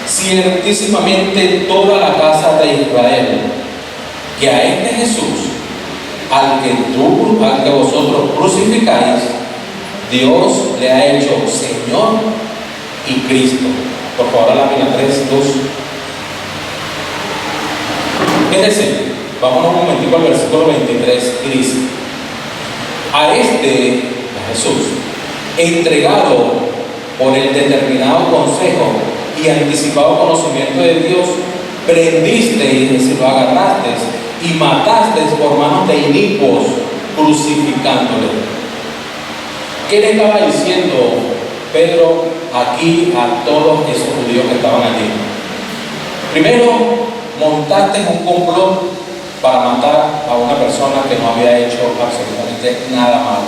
ciertísimamente toda la casa de Israel, que a este Jesús, al que vosotros crucificáis, Dios le ha hecho Señor y Cristo. Por favor, a la lámina 3, 2. Es decir, vámonos un momentico al versículo 23 y dice: a Jesús, entregado por el determinado consejo y anticipado conocimiento de Dios, prendisteis, es decir, lo agarrasteis y matasteis por manos de inicuos, crucificándole. ¿Qué le estaba diciendo Pedro aquí a todos esos judíos que estaban allí? Primero, montaste un complot para matar a una persona que no había hecho absolutamente nada malo.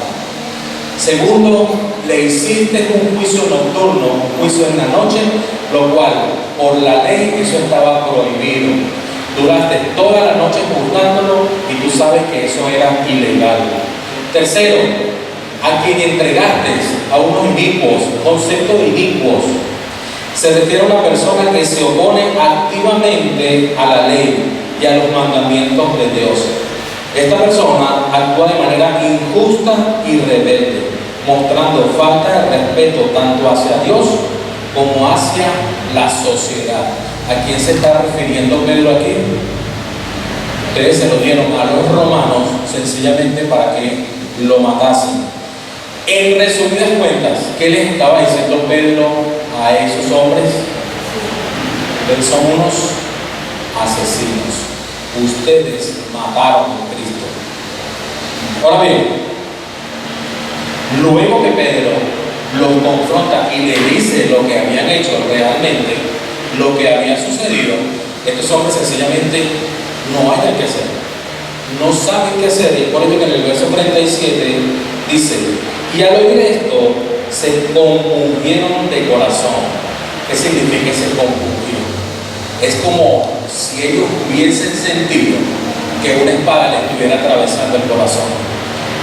Segundo, le hiciste un juicio nocturno, un juicio en la noche, lo cual por la ley eso estaba prohibido. Duraste toda la noche juzgándolo y tú sabes que eso era ilegal. Tercero, a quien entregaste a unos inicuos. Concepto de inicuos se refiere a una persona que se opone activamente a la ley y a los mandamientos de Dios. Esta persona actúa de manera injusta y rebelde, mostrando falta de respeto tanto hacia Dios como hacia la sociedad. ¿A quién se está refiriendo Pedro aquí? Ustedes se lo dieron a los romanos sencillamente para que lo matasen. En resumidas cuentas, ¿qué les estaba diciendo Pedro a esos hombres? Ustedes son unos asesinos. Ustedes mataron a Cristo. Ahora bien, luego que Pedro los confronta y le dice lo que habían hecho realmente, lo que había sucedido, estos hombres sencillamente no hayan qué hacer, no saben qué hacer. Y por ello que en el verso 37 dice: y al oír esto se compungieron de corazón. ¿Qué significa ese compungir? Es como si ellos hubiesen sentido que una espada les estuviera atravesando el corazón.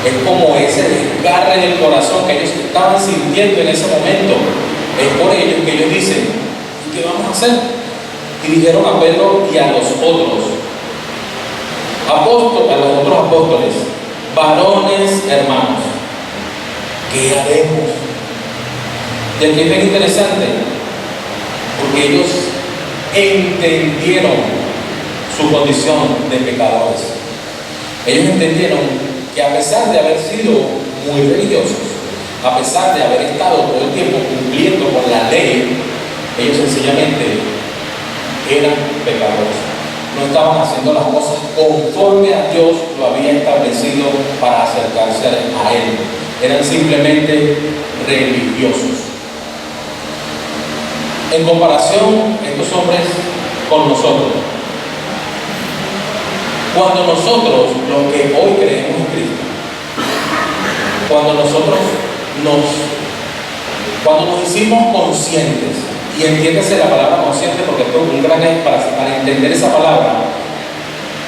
Es como ese desgarre en el corazón que ellos estaban sintiendo en ese momento. Es por ello que ellos dicen: ¿y qué vamos a hacer? Y dijeron a Pedro y a los otros apóstoles: varones hermanos, ¿qué haremos? Y aquí es bien interesante, porque ellos entendieron su condición de pecadores. Ellos entendieron que a pesar de haber sido muy religiosos, a pesar de haber estado todo el tiempo cumpliendo con la ley, ellos sencillamente eran pecadores. No estaban haciendo las cosas conforme a Dios lo había establecido para acercarse a Él. Eran simplemente religiosos. En comparación, estos hombres con nosotros, cuando nosotros, los que hoy creemos en Cristo, cuando nos hicimos conscientes, y entiéndase la palabra consciente porque esto es un gran para entender esa palabra,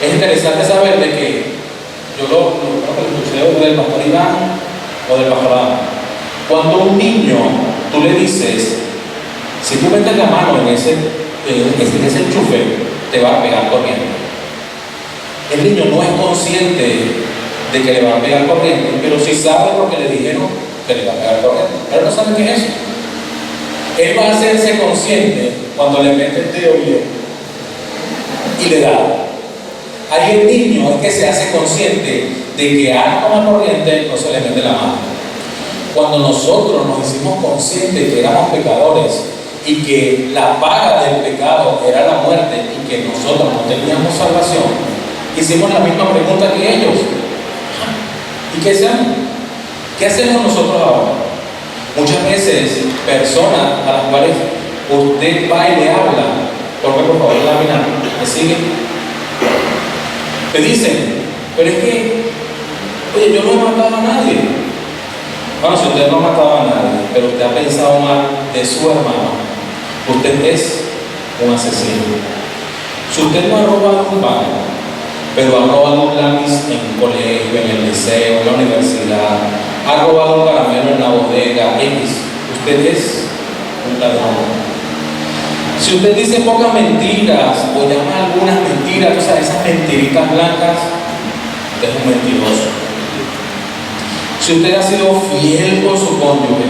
es interesante saber de que yo creo que lo escuché del pastor Iván o del pastor Adam. Cuando a un niño tú le dices: si tú metes la mano en ese enchufe, te va a pegar corriente. El niño no es consciente de que le va a pegar corriente, pero sí sabe lo que le dijeron que le va a pegar corriente. Pero no sabe qué es eso. Él va a hacerse consciente cuando le mete el dedo y le da. Ahí el niño es que se hace consciente de que algo con la corriente no se le mete la mano. Cuando nosotros nos hicimos conscientes que éramos pecadores y que la paga del pecado era la muerte y que nosotros no teníamos salvación, hicimos la misma pregunta que ellos: ¿y qué hacemos? ¿Qué hacemos nosotros ahora? Muchas veces personas a las cuales usted va y le habla, porque por favor la lámina me sigue, te dicen: pero es que, oye, yo no he matado a nadie. Bueno, si usted no ha matado a nadie, pero usted ha pensado mal de su hermano, usted es un asesino. Si usted no ha robado un banco, pero ha robado un lápiz en un colegio, en el liceo, en la universidad, ha robado un caramelo en la bodega X, usted es un ladrón. Si usted dice pocas mentiras o llama algunas mentiras, tú sabes, esas mentiritas blancas, es un mentiroso. Si usted ha sido fiel con su cónyuge,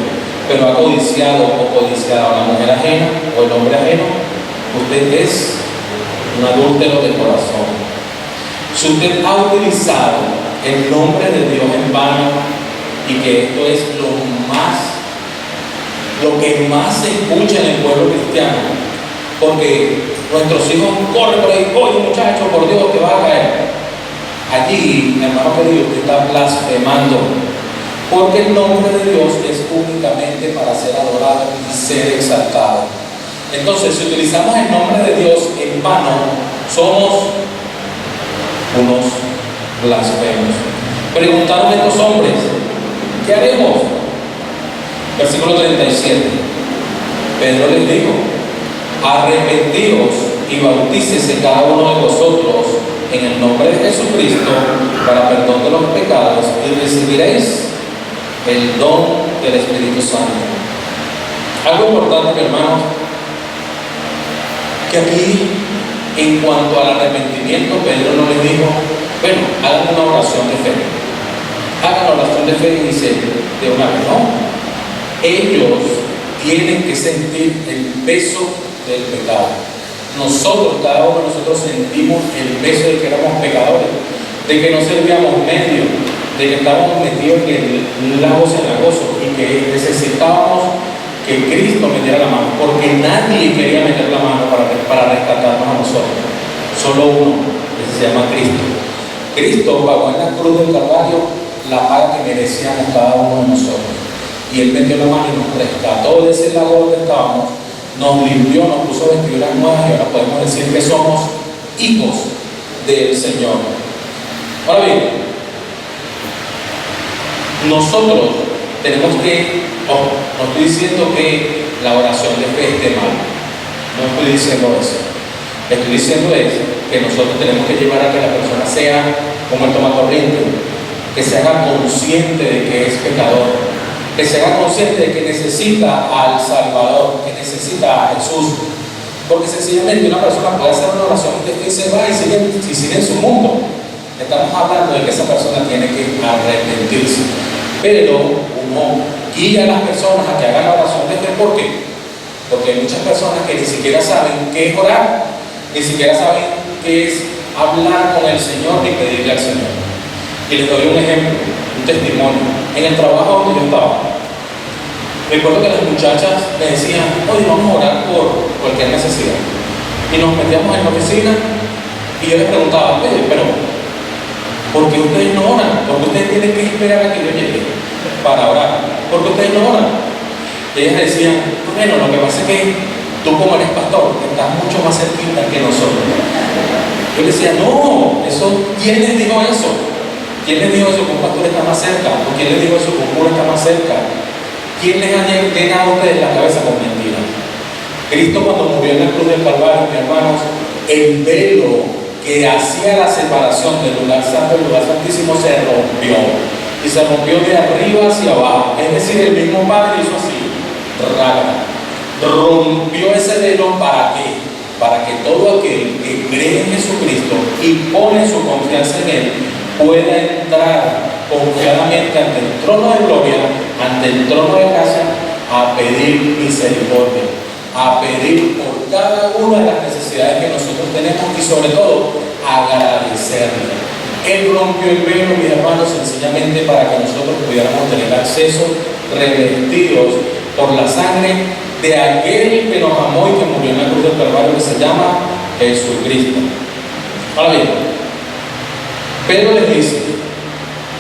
pero ha codiciado o codiciado a la mujer ajena o el hombre ajeno, usted es un adúltero de corazón. Si usted ha utilizado el nombre de Dios en vano y que esto es lo que más se escucha en el pueblo cristiano, porque nuestros hijos corren por ahí, oye muchacho, por Dios, te vas a caer. Allí, hermano querido, usted está blasfemando, porque el nombre de Dios es únicamente para ser adorado y ser exaltado. Entonces, si utilizamos el nombre de Dios en vano, somos unos blasfemos. Preguntaron estos hombres, ¿qué haremos? Versículo 37. Pedro les dijo, arrepentíos y bautícese cada uno de vosotros en el nombre de Jesucristo para perdón de los pecados y recibiréis el don del Espíritu Santo. Algo importante, hermanos, que aquí, en cuanto al arrepentimiento, Pedro no les dijo, bueno, hagan una oración de fe. Hagan la oración de fe y dice, de una vez, no. Ellos tienen que sentir el peso del pecado. Nosotros, cada uno de nosotros sentimos el peso de que éramos pecadores, de que no servíamos medio, de que estábamos metidos en el lago cenagoso y que necesitábamos que Cristo metiera la mano, porque nadie quería meter la mano para rescatarnos a nosotros. Solo uno, que se llama Cristo. Cristo pagó en la cruz del Calvario la paga que merecíamos cada uno de nosotros. Y Él metió la mano y nos rescató de ese lago donde estábamos, nos limpió, nos puso vestiduras nuevas y ahora podemos decir que somos hijos del Señor. Ahora bien, nosotros tenemos que, no estoy diciendo que la oración de fe esté mal, no estoy diciendo eso. Lo que estoy diciendo es que nosotros tenemos que llevar a que la persona sea como el tomacorriente, que se haga consciente de que es pecador, que se haga consciente de que necesita al Salvador, que necesita a Jesús. Porque sencillamente una persona puede hacer una oración de fe y se va y sigue en su mundo. Estamos hablando de que esa persona tiene que arrepentirse. Pero uno guía a las personas a que hagan la oración de fe. ¿Por qué? Porque hay muchas personas que ni siquiera saben qué es orar, ni siquiera saben qué es hablar con el Señor ni pedirle al Señor. Y les doy un ejemplo, un testimonio. En el trabajo donde yo estaba, recuerdo que las muchachas me decían, oye, vamos a orar por cualquier necesidad. Y nos metíamos en la oficina y yo les preguntaba, oye, pero ¿por qué ustedes no oran? ¿Por qué ustedes tienen que esperar a que yo llegue para orar? ¿Por qué ustedes no oran? Y ellas decían, bueno, lo que pasa es que tú como eres pastor, estás mucho más cerquita que nosotros. Yo les decía, no, ¿quién les dijo eso? ¿Quién les dijo eso que un pastor está más cerca? ¿O quién les dijo eso que un cura está más cerca? ¿Quién les ha llenado a ustedes la cabeza con mentiras? Cristo, cuando murió en la cruz del Calvario, mis hermanos, el velo que hacía la separación del lugar santo y del lugar santísimo se rompió. Y se rompió de arriba hacia abajo. Es decir, el mismo Padre hizo así, rompió ese velo. ¿Para qué? Para que todo aquel que cree en Jesucristo y pone su confianza en Él pueda entrar confiadamente ante el trono de gloria, ante el trono de gracia, a pedir misericordia, a pedir por cada una de las necesidades que nosotros tenemos y sobre todo agradecerle. Él rompió el velo, mis hermanos, sencillamente para que nosotros pudiéramos tener acceso, revestidos por la sangre de aquel que nos amó y que murió en la cruz del Calvario, que se llama Jesucristo. Ahora bien, Pedro les dice,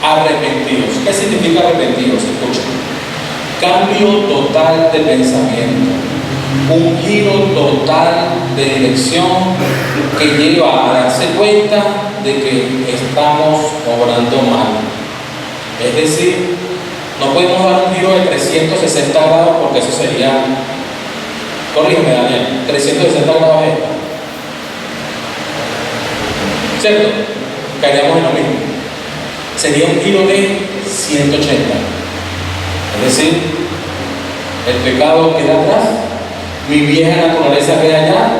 arrepentidos. ¿Qué significa arrepentidos? Escuchen. Cambio total de pensamiento, un giro total de dirección que lleva a darse cuenta de que estamos obrando mal. Es decir, no podemos dar un giro de 360 grados porque eso sería, corrígeme Daniel, 360 grados es esto, ¿cierto? Caeríamos en lo mismo. Sería un giro de 180. Es decir, el pecado queda atrás, mi vieja naturaleza queda allá,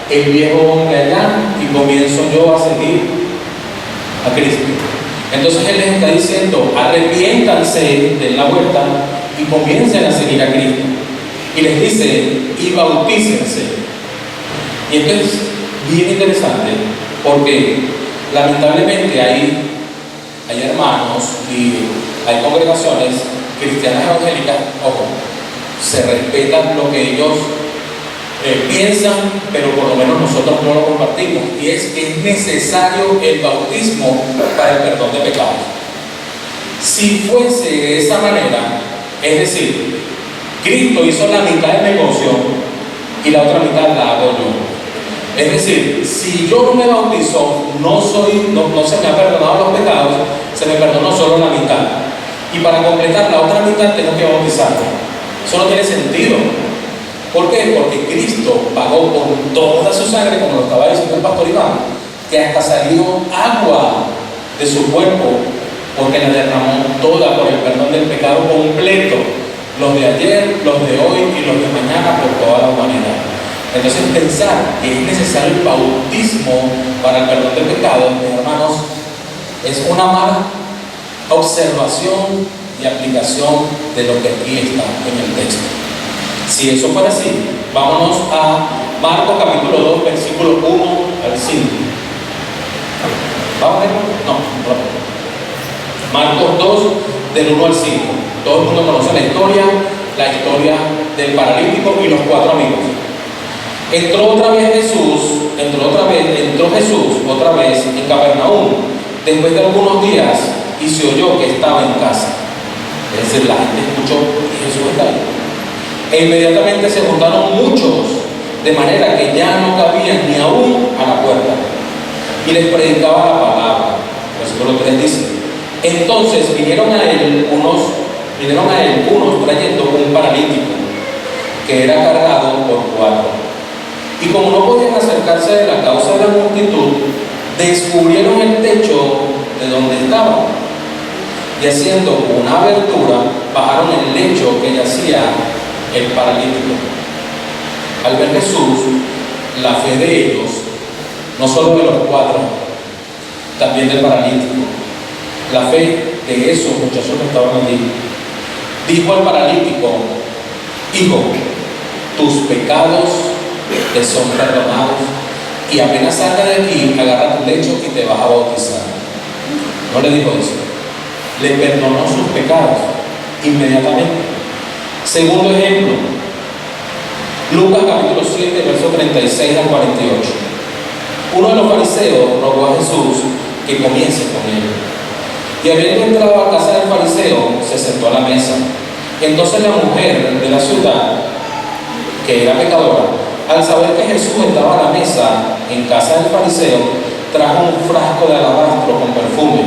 el viejo hombre allá, y comienzo yo a seguir a Cristo. Entonces Él les está diciendo, arrepiéntanse de la vuelta y comiencen a seguir a Cristo. Y les dice, y bautícense. Y esto es bien interesante, porque Lamentablemente hay hermanos y hay congregaciones cristianas evangélicas, ojo, se respetan lo que ellos piensan, pero por lo menos nosotros no lo compartimos, y es que es necesario el bautismo para el perdón de pecados. Si fuese de esa manera, es decir, Cristo hizo la mitad del negocio y la otra mitad la hago yo. Es decir, si yo no me bautizo, no se me ha perdonado los pecados, se me perdonó solo la mitad. Y para completar la otra mitad tengo que bautizarme. Eso no tiene sentido. ¿Por qué? Porque Cristo pagó con toda su sangre, como lo estaba diciendo el pastor Iván, que hasta salió agua de su cuerpo, porque la derramó toda por el perdón del pecado completo, los de ayer, los de hoy y los de mañana, por toda la humanidad. Entonces, pensar que es necesario el bautismo para el perdón del pecado, mis hermanos, es una mala observación y aplicación de lo que aquí está en el texto. Si eso fuera así, vámonos a Marcos capítulo 2, versículo 1 al 5. ¿Vamos a ver? No. Marcos 2, del 1 al 5. Todo el mundo conoce la historia del paralítico y los 4 amigos. Entró Jesús otra vez en Capernaum, después de algunos días, y se oyó que estaba en casa. Es decir, la gente escuchó que Jesús está ahí. E inmediatamente se juntaron muchos, de manera que ya no cabían ni aún a la puerta. Y les predicaba la palabra. Versículo 3 dice: entonces vinieron a él unos trayendo un paralítico, que era cargado por 4. Y como no podían acercarse de la causa de la multitud, descubrieron el techo de donde estaban, y haciendo una abertura, bajaron el lecho que yacía el paralítico. Al ver Jesús la fe de ellos, no solo de los 4, también del paralítico, la fe de esos muchachos que estaban allí, dijo al paralítico: hijo, tus pecados te son perdonados, y apenas salga de aquí, agarra tu lecho y te vas a bautizar. No le dijo eso, le perdonó sus pecados inmediatamente. Segundo ejemplo, Lucas capítulo 7, verso 36 al 48. Uno de los fariseos rogó a Jesús que comience con él. Y habiendo entrado a casa del fariseo, se sentó a la mesa. Entonces la mujer de la ciudad, que era pecadora, al saber que Jesús estaba a la mesa en casa del fariseo, trajo un frasco de alabastro con perfume,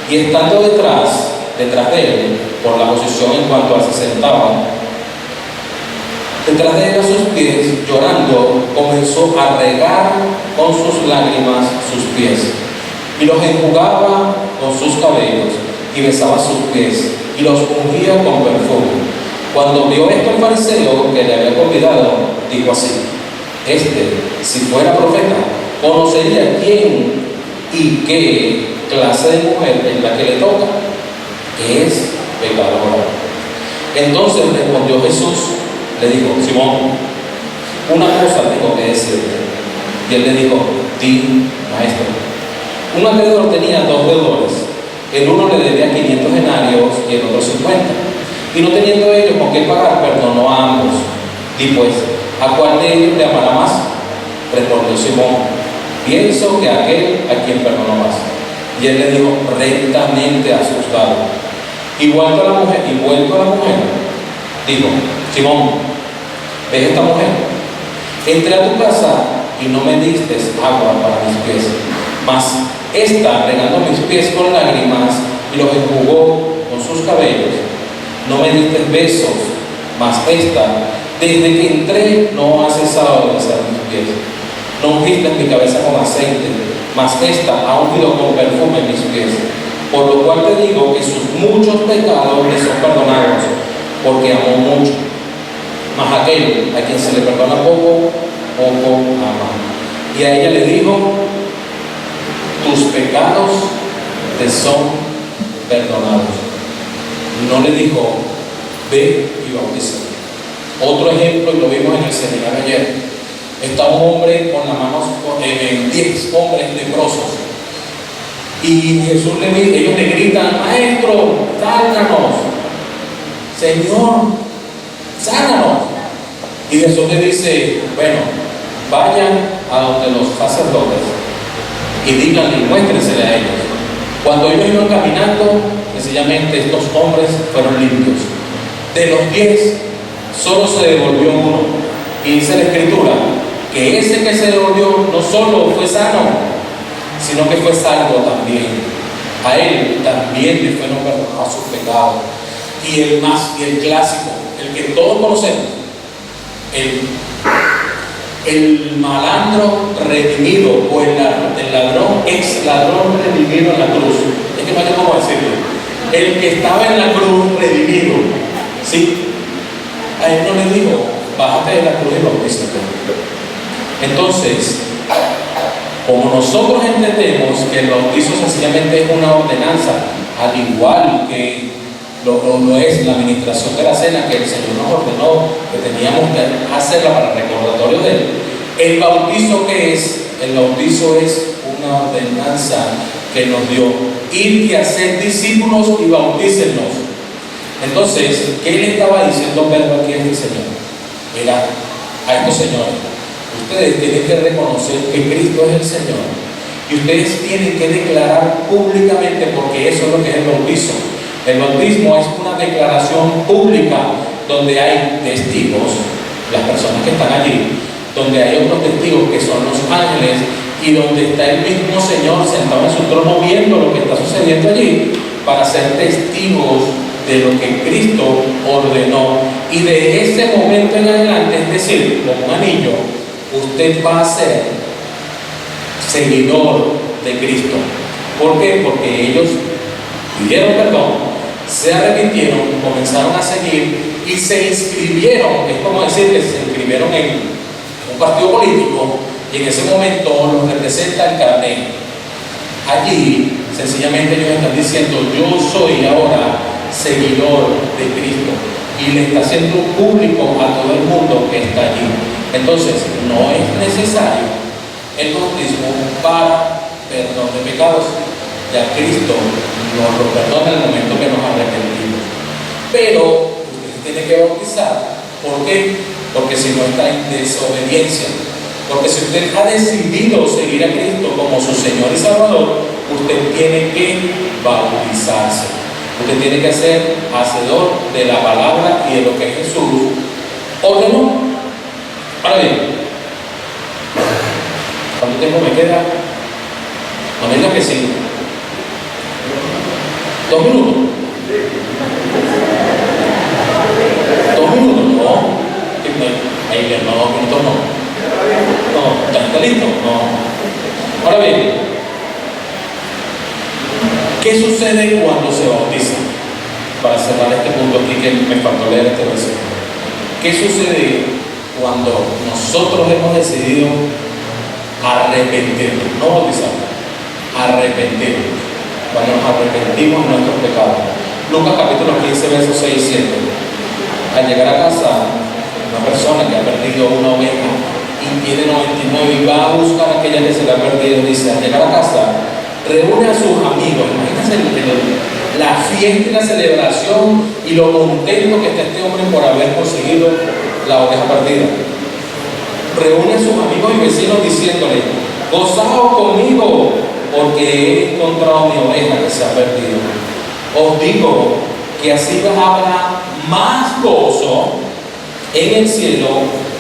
y estando detrás de él, por la posición en cuanto a se sentaba, detrás de él a sus pies, llorando, comenzó a regar con sus lágrimas sus pies, y los enjugaba con sus cabellos, y besaba sus pies, y los ungía con perfume. Cuando vio esto el fariseo que le había convidado, dijo así: si fuera profeta, conocería quién y qué clase de mujer es la que le toca, que es pecadora. Entonces respondió Jesús, le dijo: Simón, una cosa tengo que decirte. Y él le dijo: di, maestro. Un acreedor tenía 2 deudores. El uno le debía 500 denarios y el otro 50. Y no teniendo ellos con qué pagar, perdonó a ambos. Di pues, ¿a cuál de ellos le amará más? Respondió Simón: pienso que aquel a quien perdonó más. Y él le dijo: rectamente has juzgado. Y vuelto a la mujer, dijo: Simón, ¿ves esta mujer? Entré a tu casa y no me diste agua para mis pies, mas esta, regando mis pies con lágrimas, y los enjugó con sus cabellos. No me diste besos, mas esta, desde que entré, no ha cesado de besar mis pies. No ungiste mi cabeza con aceite, mas esta ha ungido con perfume mis pies. Por lo cual te digo que sus muchos pecados le son perdonados, porque amó mucho. Mas aquel a quien se le perdona poco, poco ama. Y a ella le dijo: tus pecados te son perdonados. No le dijo: ve y bautízate. Otro ejemplo, y lo vimos en el seminario ayer. Está un hombre con las manos, 10 hombres leprosos, Y Jesús ellos le gritan: Maestro, sánanos, Señor, sánanos. Y Jesús le dice: bueno, vayan a donde los sacerdotes y díganle, muéstrensele a ellos. Cuando ellos iban caminando, sencillamente estos hombres fueron limpios. De los 10, solo se devolvió uno. Y dice la Escritura que ese que se devolvió no solo fue sano, sino que fue salvo también. A él también le fueron perdonados sus pecados. Y el clásico, el que todos conocemos, el malandro redimido, o el ladrón, ex ladrón redimido en la cruz. Es que no hay cómo decirlo. El que estaba en la cruz redimido, ¿sí? A él no le dijo: bájate de la cruz y bautízate. Entonces, como nosotros entendemos que el bautizo sencillamente es una ordenanza, al igual que lo es la administración de la cena, que el Señor nos ordenó que teníamos que hacerla para recordatorio de él. ¿El bautizo qué es? El bautizo es una ordenanza que nos dio: ir y hacer discípulos y bautícenlos. Entonces, ¿qué le estaba diciendo Pedro aquí a este Señor? Era a estos señores: ustedes tienen que reconocer que Cristo es el Señor, y ustedes tienen que declarar públicamente, porque eso es lo que es el bautizo. El bautismo es una declaración pública donde hay testigos, las personas que están allí, donde hay otros testigos que son los ángeles, y donde está el mismo Señor sentado en su trono viendo lo que está sucediendo allí, para ser testigos de lo que Cristo ordenó. Y de ese momento en adelante, es decir, como un anillo, usted va a ser seguidor de Cristo. ¿Por qué? Porque ellos pidieron perdón, se arrepintieron, comenzaron a seguir y se inscribieron. Es como decir que se inscribieron en un partido político, y en ese momento los representa el carnet. Allí sencillamente ellos están diciendo: yo soy ahora seguidor de Cristo, y le está haciendo público a todo el mundo que está allí. Entonces, no es necesario el bautismo para perdón de pecados. Ya Cristo nos lo perdona en el momento que nos arrepentimos. Pero usted tiene que bautizar. ¿Por qué? Porque si no está en desobediencia. Porque si usted ha decidido seguir a Cristo como su Señor y Salvador, usted tiene que bautizarse. Usted tiene que ser hacedor de la palabra y de lo que Jesús ordenó. Ahora bien, ¿cuánto tiempo me queda? No me diga que sí. 2 minutos. 2 minutos, no. Ahí bien, no, 2 minutos no. No, ¿está listo? No. Ahora bien, ¿qué sucede cuando se bautiza? Para cerrar este punto aquí que me faltó leer este versículo. ¿Qué sucede cuando nosotros hemos decidido arrepentirnos? No bautizarnos, arrepentirnos. Cuando nos arrepentimos de nuestros pecados. Lucas capítulo 15, versos 6 y 7. Al llegar a casa, una persona que ha perdido una oveja y tiene 99 y va a buscar aquella que se le ha perdido, dice: al llegar a casa, reúne a sus amigos. Imagínense la fiesta y la celebración y lo contento que está este hombre por haber conseguido la oveja perdida. Reúne a sus amigos y vecinos diciéndole: gozaos conmigo, porque he encontrado mi oveja que se ha perdido. Os digo que así habrá más gozo en el cielo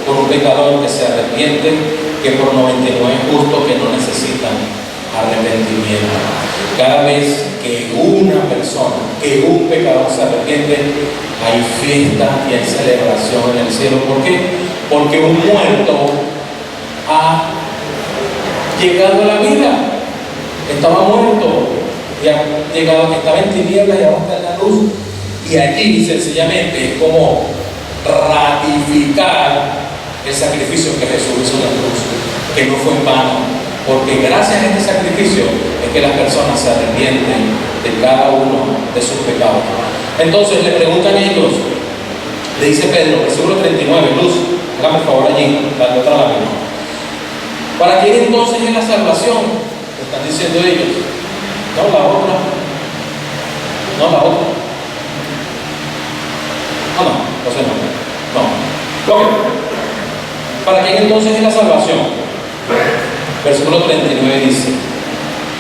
por un pecador que se arrepiente que por 99 justos que no necesitan arrepentimiento. Cada vez que una persona, que un pecador se arrepiente, hay fiesta y hay celebración en el cielo. ¿Por qué? Porque un muerto ha llegado a la vida. Estaba muerto y ha llegado, estaba en tinieblas y ahora está en la luz. Y allí sencillamente es como ratificar el sacrificio que Jesús hizo en la cruz, que no fue en vano, porque gracias a este sacrificio es que las personas se arrepienten de cada uno de sus pecados. Entonces le preguntan ellos, le dice Pedro, versículo 39, Luz, hágame el favor allí, la otra lámina. ¿Para quién entonces es la salvación? Están diciendo ellos. No, la otra. No, la otra. No, José no. Ok. ¿Para quién entonces es la salvación? Versículo 39 dice: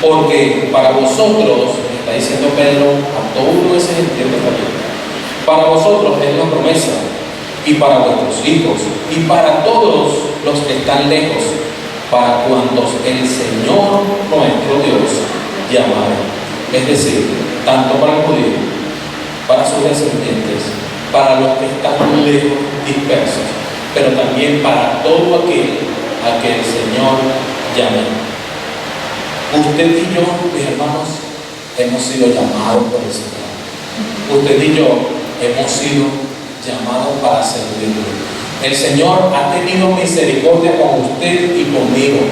porque para vosotros, está diciendo Pedro a todo ese gentío que está aquí, para vosotros es la promesa, y para vuestros hijos, y para todos los que están lejos, para cuantos el Señor nuestro Dios llamare. Es decir, tanto para el judío, para sus descendientes, para los que están lejos, dispersos, pero también para todo aquel a que el Señor llame. Usted y yo, mis hermanos, hemos sido llamados por el Señor. Usted y yo hemos sido llamados para servirle. El Señor ha tenido misericordia con usted y conmigo,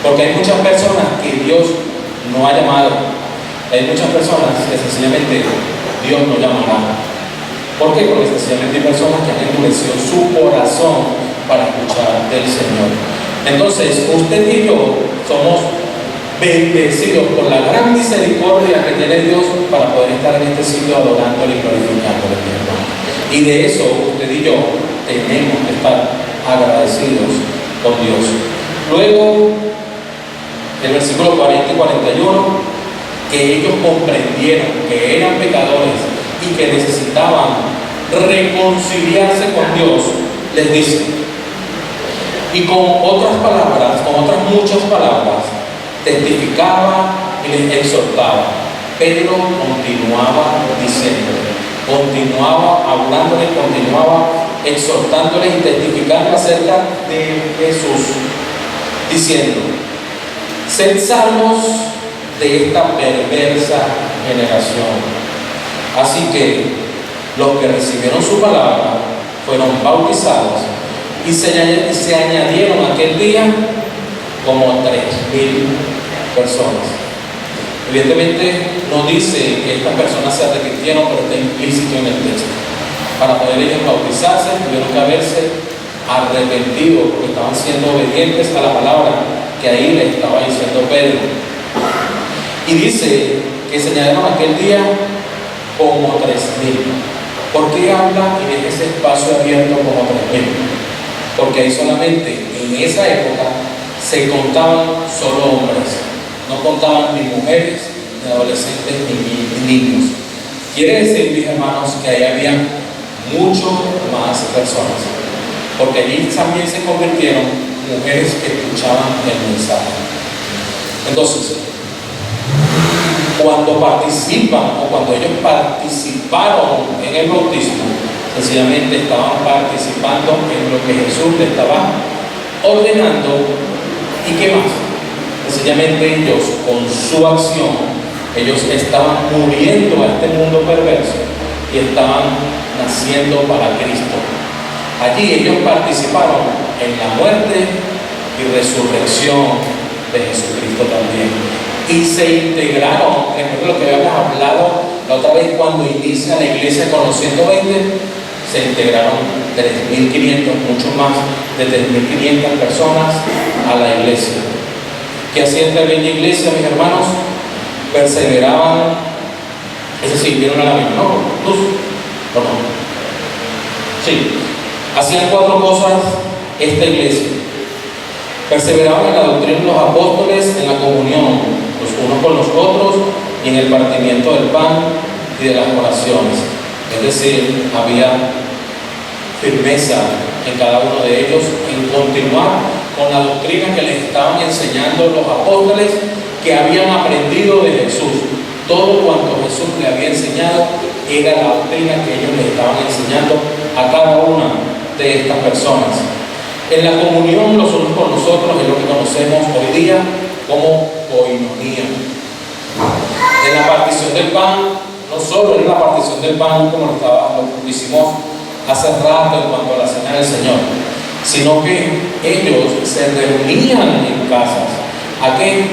porque hay muchas personas que Dios no ha llamado. Hay muchas personas que sencillamente Dios no llamará. ¿Por qué? Porque sencillamente hay personas que han endurecido su corazón para escuchar del Señor. Entonces, usted y yo somos bendecidos por la gran misericordia que tiene Dios para poder estar en este sitio adorándole y glorificándole, mi hermano. Y de eso usted y yo tenemos que estar agradecidos con Dios. Luego, el versículo 40 y 41, que ellos comprendieron que eran pecadores y que necesitaban reconciliarse con Dios, les dice, y con otras palabras, con otras muchas palabras, testificaba y les exhortaba. Pedro continuaba diciéndole, continuaba hablándole, continuaba exhortándole y testificando acerca de Jesús, diciendo: sed salvos de esta perversa generación. Así que los que recibieron su palabra fueron bautizados y se añadieron aquel día como 3,000 personas. Evidentemente no dice que estas personas se arrepintieron, pero está implícito en el texto. Para poder ellos bautizarse tuvieron que haberse arrepentido, porque estaban siendo obedientes a la palabra que ahí le estaba diciendo Pedro. Y dice que se añadieron aquel día como 3,000. ¿Por qué habla y deja ese espacio abierto como 3,000? Porque ahí solamente en esa época se contaban solo hombres, no contaban ni mujeres, ni adolescentes, ni niños. Quiere decir, mis hermanos, que ahí había mucho más personas, porque allí también se convirtieron mujeres que escuchaban el mensaje. Entonces, cuando participan o cuando ellos participaron en el bautismo, sencillamente estaban participando en lo que Jesús les estaba ordenando. ¿Y qué más? Sencillamente ellos, con su acción, ellos estaban muriendo a este mundo perverso y estaban naciendo para Cristo. Allí ellos participaron en la muerte y resurrección de Jesucristo también. Y se integraron, recuerdo lo que habíamos hablado la otra vez cuando inicia la iglesia con los 120, se integraron 3,500, mucho más de 3,500 personas a la iglesia. ¿Qué hacían también la iglesia, mis hermanos? Perseveraban, es decir, vieron a la misma, ¿no? Luz, ¿o no? Sí, hacían 4 cosas esta iglesia. Perseveraban en la doctrina de los apóstoles, en la comunión los unos con los otros y en el partimiento del pan y de las oraciones. Es decir, había firmeza en cada uno de ellos en continuar con la doctrina que les estaban enseñando los apóstoles, que habían aprendido de Jesús. Todo cuanto Jesús le había enseñado era la doctrina que ellos le estaban enseñando a cada una de estas personas. En la comunión los unos con los otros es lo que conocemos hoy día como koinonía. En la partición del pan, no solo era la partición del pan como lo hicimos hace rato en cuanto a la cena del Señor, sino que ellos se reunían en casas. ¿A qué?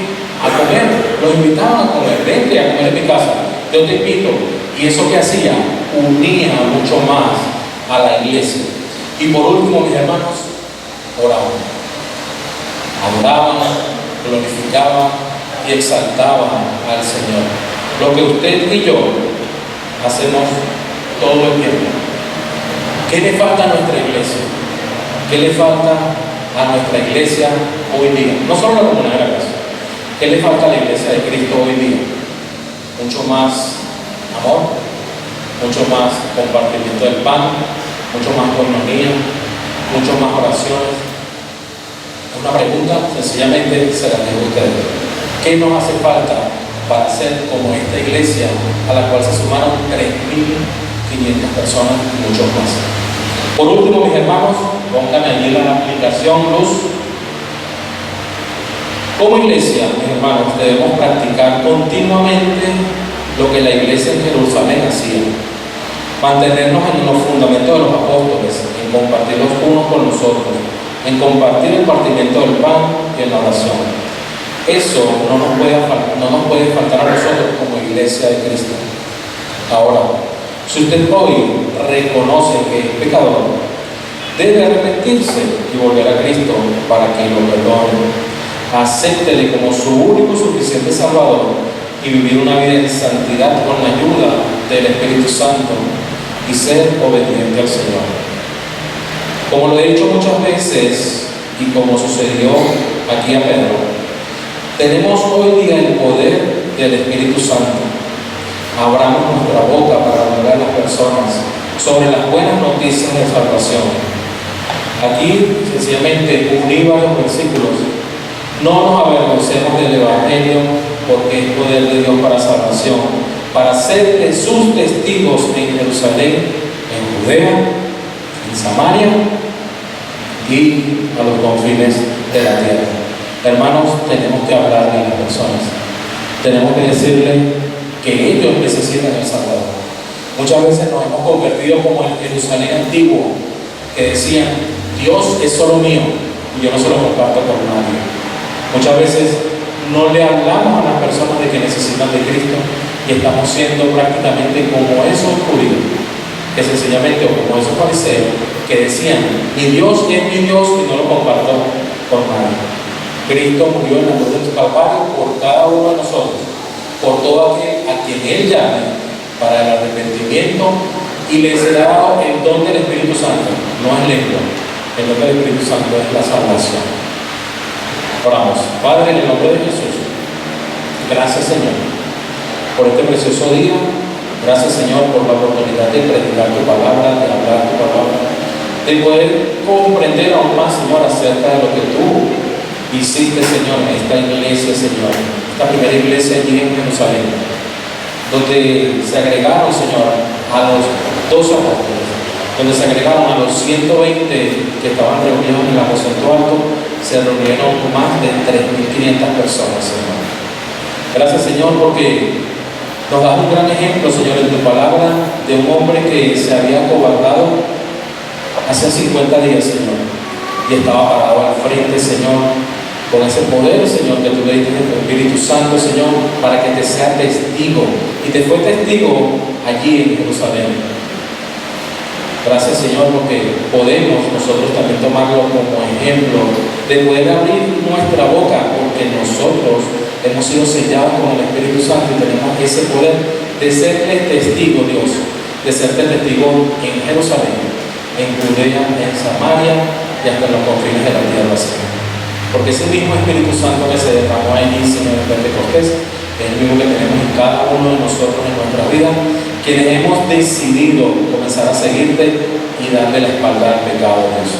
A comer. Los invitaban a comer. Vente a comer en mi casa, yo te invito. Y eso que hacía unía mucho más a la iglesia. Y por último, mis hermanos, oraban, adoraban, glorificaban y exaltaba al Señor. Lo que usted y yo hacemos todo el tiempo. ¿Qué le falta a nuestra iglesia? ¿Qué le falta a nuestra iglesia hoy día? No solo la comunidad de la gracia. ¿Qué le falta a la iglesia de Cristo hoy día? Mucho más amor, mucho más compartimiento del pan, mucho más coinonía, mucho más oraciones. Una pregunta sencillamente se la dejo a ustedes. ¿Qué nos hace falta para ser como esta iglesia a la cual se sumaron 3.500 personas y muchos más? Por último, mis hermanos, pónganme allí la aplicación Luz. Como iglesia, mis hermanos, debemos practicar continuamente lo que la iglesia en Jerusalén hacía. Mantenernos en los fundamentos de los apóstoles, en compartir los unos con los otros, en compartir el partimiento del pan y en la oración. Eso no nos puede faltar a nosotros como iglesia de Cristo. Ahora, si usted hoy reconoce que es pecador, debe arrepentirse y volver a Cristo para que lo perdone. Acéptele como su único suficiente Salvador y vivir una vida en santidad con la ayuda del Espíritu Santo y ser obediente al Señor. Como lo he dicho muchas veces y como sucedió aquí a Pedro, tenemos hoy día el poder del Espíritu Santo. Abramos nuestra boca para hablar a las personas sobre las buenas noticias de salvación. Aquí sencillamente uní varios versículos. No nos avergoncemos del Evangelio, porque es poder de Dios para salvación, para ser de sus testigos en Jerusalén, en Judea, en Samaria y a los confines de la tierra. Hermanos, tenemos que hablarle a las personas. Tenemos que decirle que ellos necesitan el Salvador. Muchas veces nos hemos convertido como el Jerusalén antiguo, que decían, Dios es solo mío y yo no se lo comparto con nadie. Muchas veces no le hablamos a las personas de que necesitan de Cristo y estamos siendo prácticamente como esos judíos, que sencillamente, o como esos fariseos, que decían, mi Dios es mi Dios y no lo comparto con nadie. Cristo murió en la cruz del Calvario por cada uno de nosotros, por todo aquel a quien Él llame para el arrepentimiento, y le será dado el don del Espíritu Santo, no es lengua. El don del Espíritu Santo es la salvación. Oramos. Padre, en el nombre de Jesús, gracias Señor por este precioso día. Gracias Señor por la oportunidad de predicar tu palabra, de hablar tu palabra, de poder comprender aún más, Señor, acerca de lo que tú hiciste, Señor, en esta iglesia, Señor, esta primera iglesia allí en Jerusalén, donde se agregaron, Señor, a los 12 apóstoles, donde se agregaron a los 120 que estaban reunidos en el aposento alto. Se reunieron más de 3.500 personas, Señor. Gracias, Señor, porque nos das un gran ejemplo, Señor, en tu palabra, de un hombre que se había acobardado hace 50 días, Señor, y estaba parado al frente, Señor, con ese poder, Señor, que tú le diste en tu Espíritu Santo, Señor, para que te sea testigo, y te fue testigo allí en Jerusalén. Gracias, Señor, porque podemos nosotros también tomarlo como ejemplo de poder abrir nuestra boca, porque nosotros hemos sido sellados con el Espíritu Santo y tenemos ese poder de serle testigo, Dios, de serte testigo en Jerusalén, en Judea, en Samaria y hasta en los confines de la tierra, Señor. Porque ese mismo Espíritu Santo que se derramó allí, Señor, en Pentecostés, es el mismo que tenemos en cada uno de nosotros en nuestra vida, quienes hemos decidido comenzar a seguirte y darle la espalda al pecado, Dios.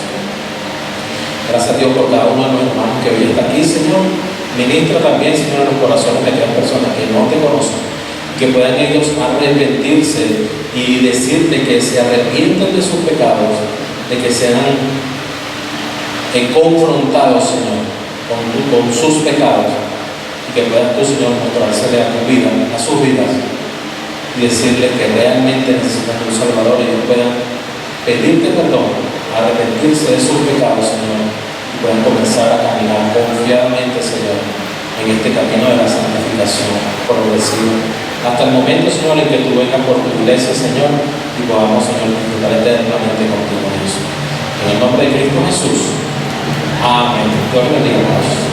Gracias a Dios por cada uno de los hermanos que hoy está aquí, Señor. Ministra también, Señor, en los corazones de aquellas personas que no te conocen, que puedan ellos arrepentirse y decirte que se arrepienten de sus pecados, de que sean confrontados, Señor, con sus pecados, y que puedas tú, Señor, mostrársele a tu vida, a sus vidas, y decirles que realmente necesitan un Salvador, y ellos puedan pedirte perdón, arrepentirse de sus pecados, Señor, y puedan comenzar a caminar confiadamente, Señor, en este camino de la santificación progresiva, hasta el momento, Señor, en que tú vengas por tu iglesia, Señor, y podamos, Señor, disfrutar eternamente contigo, Dios. En el nombre de Cristo Jesús. Amén. Dios bendiga, hermanos.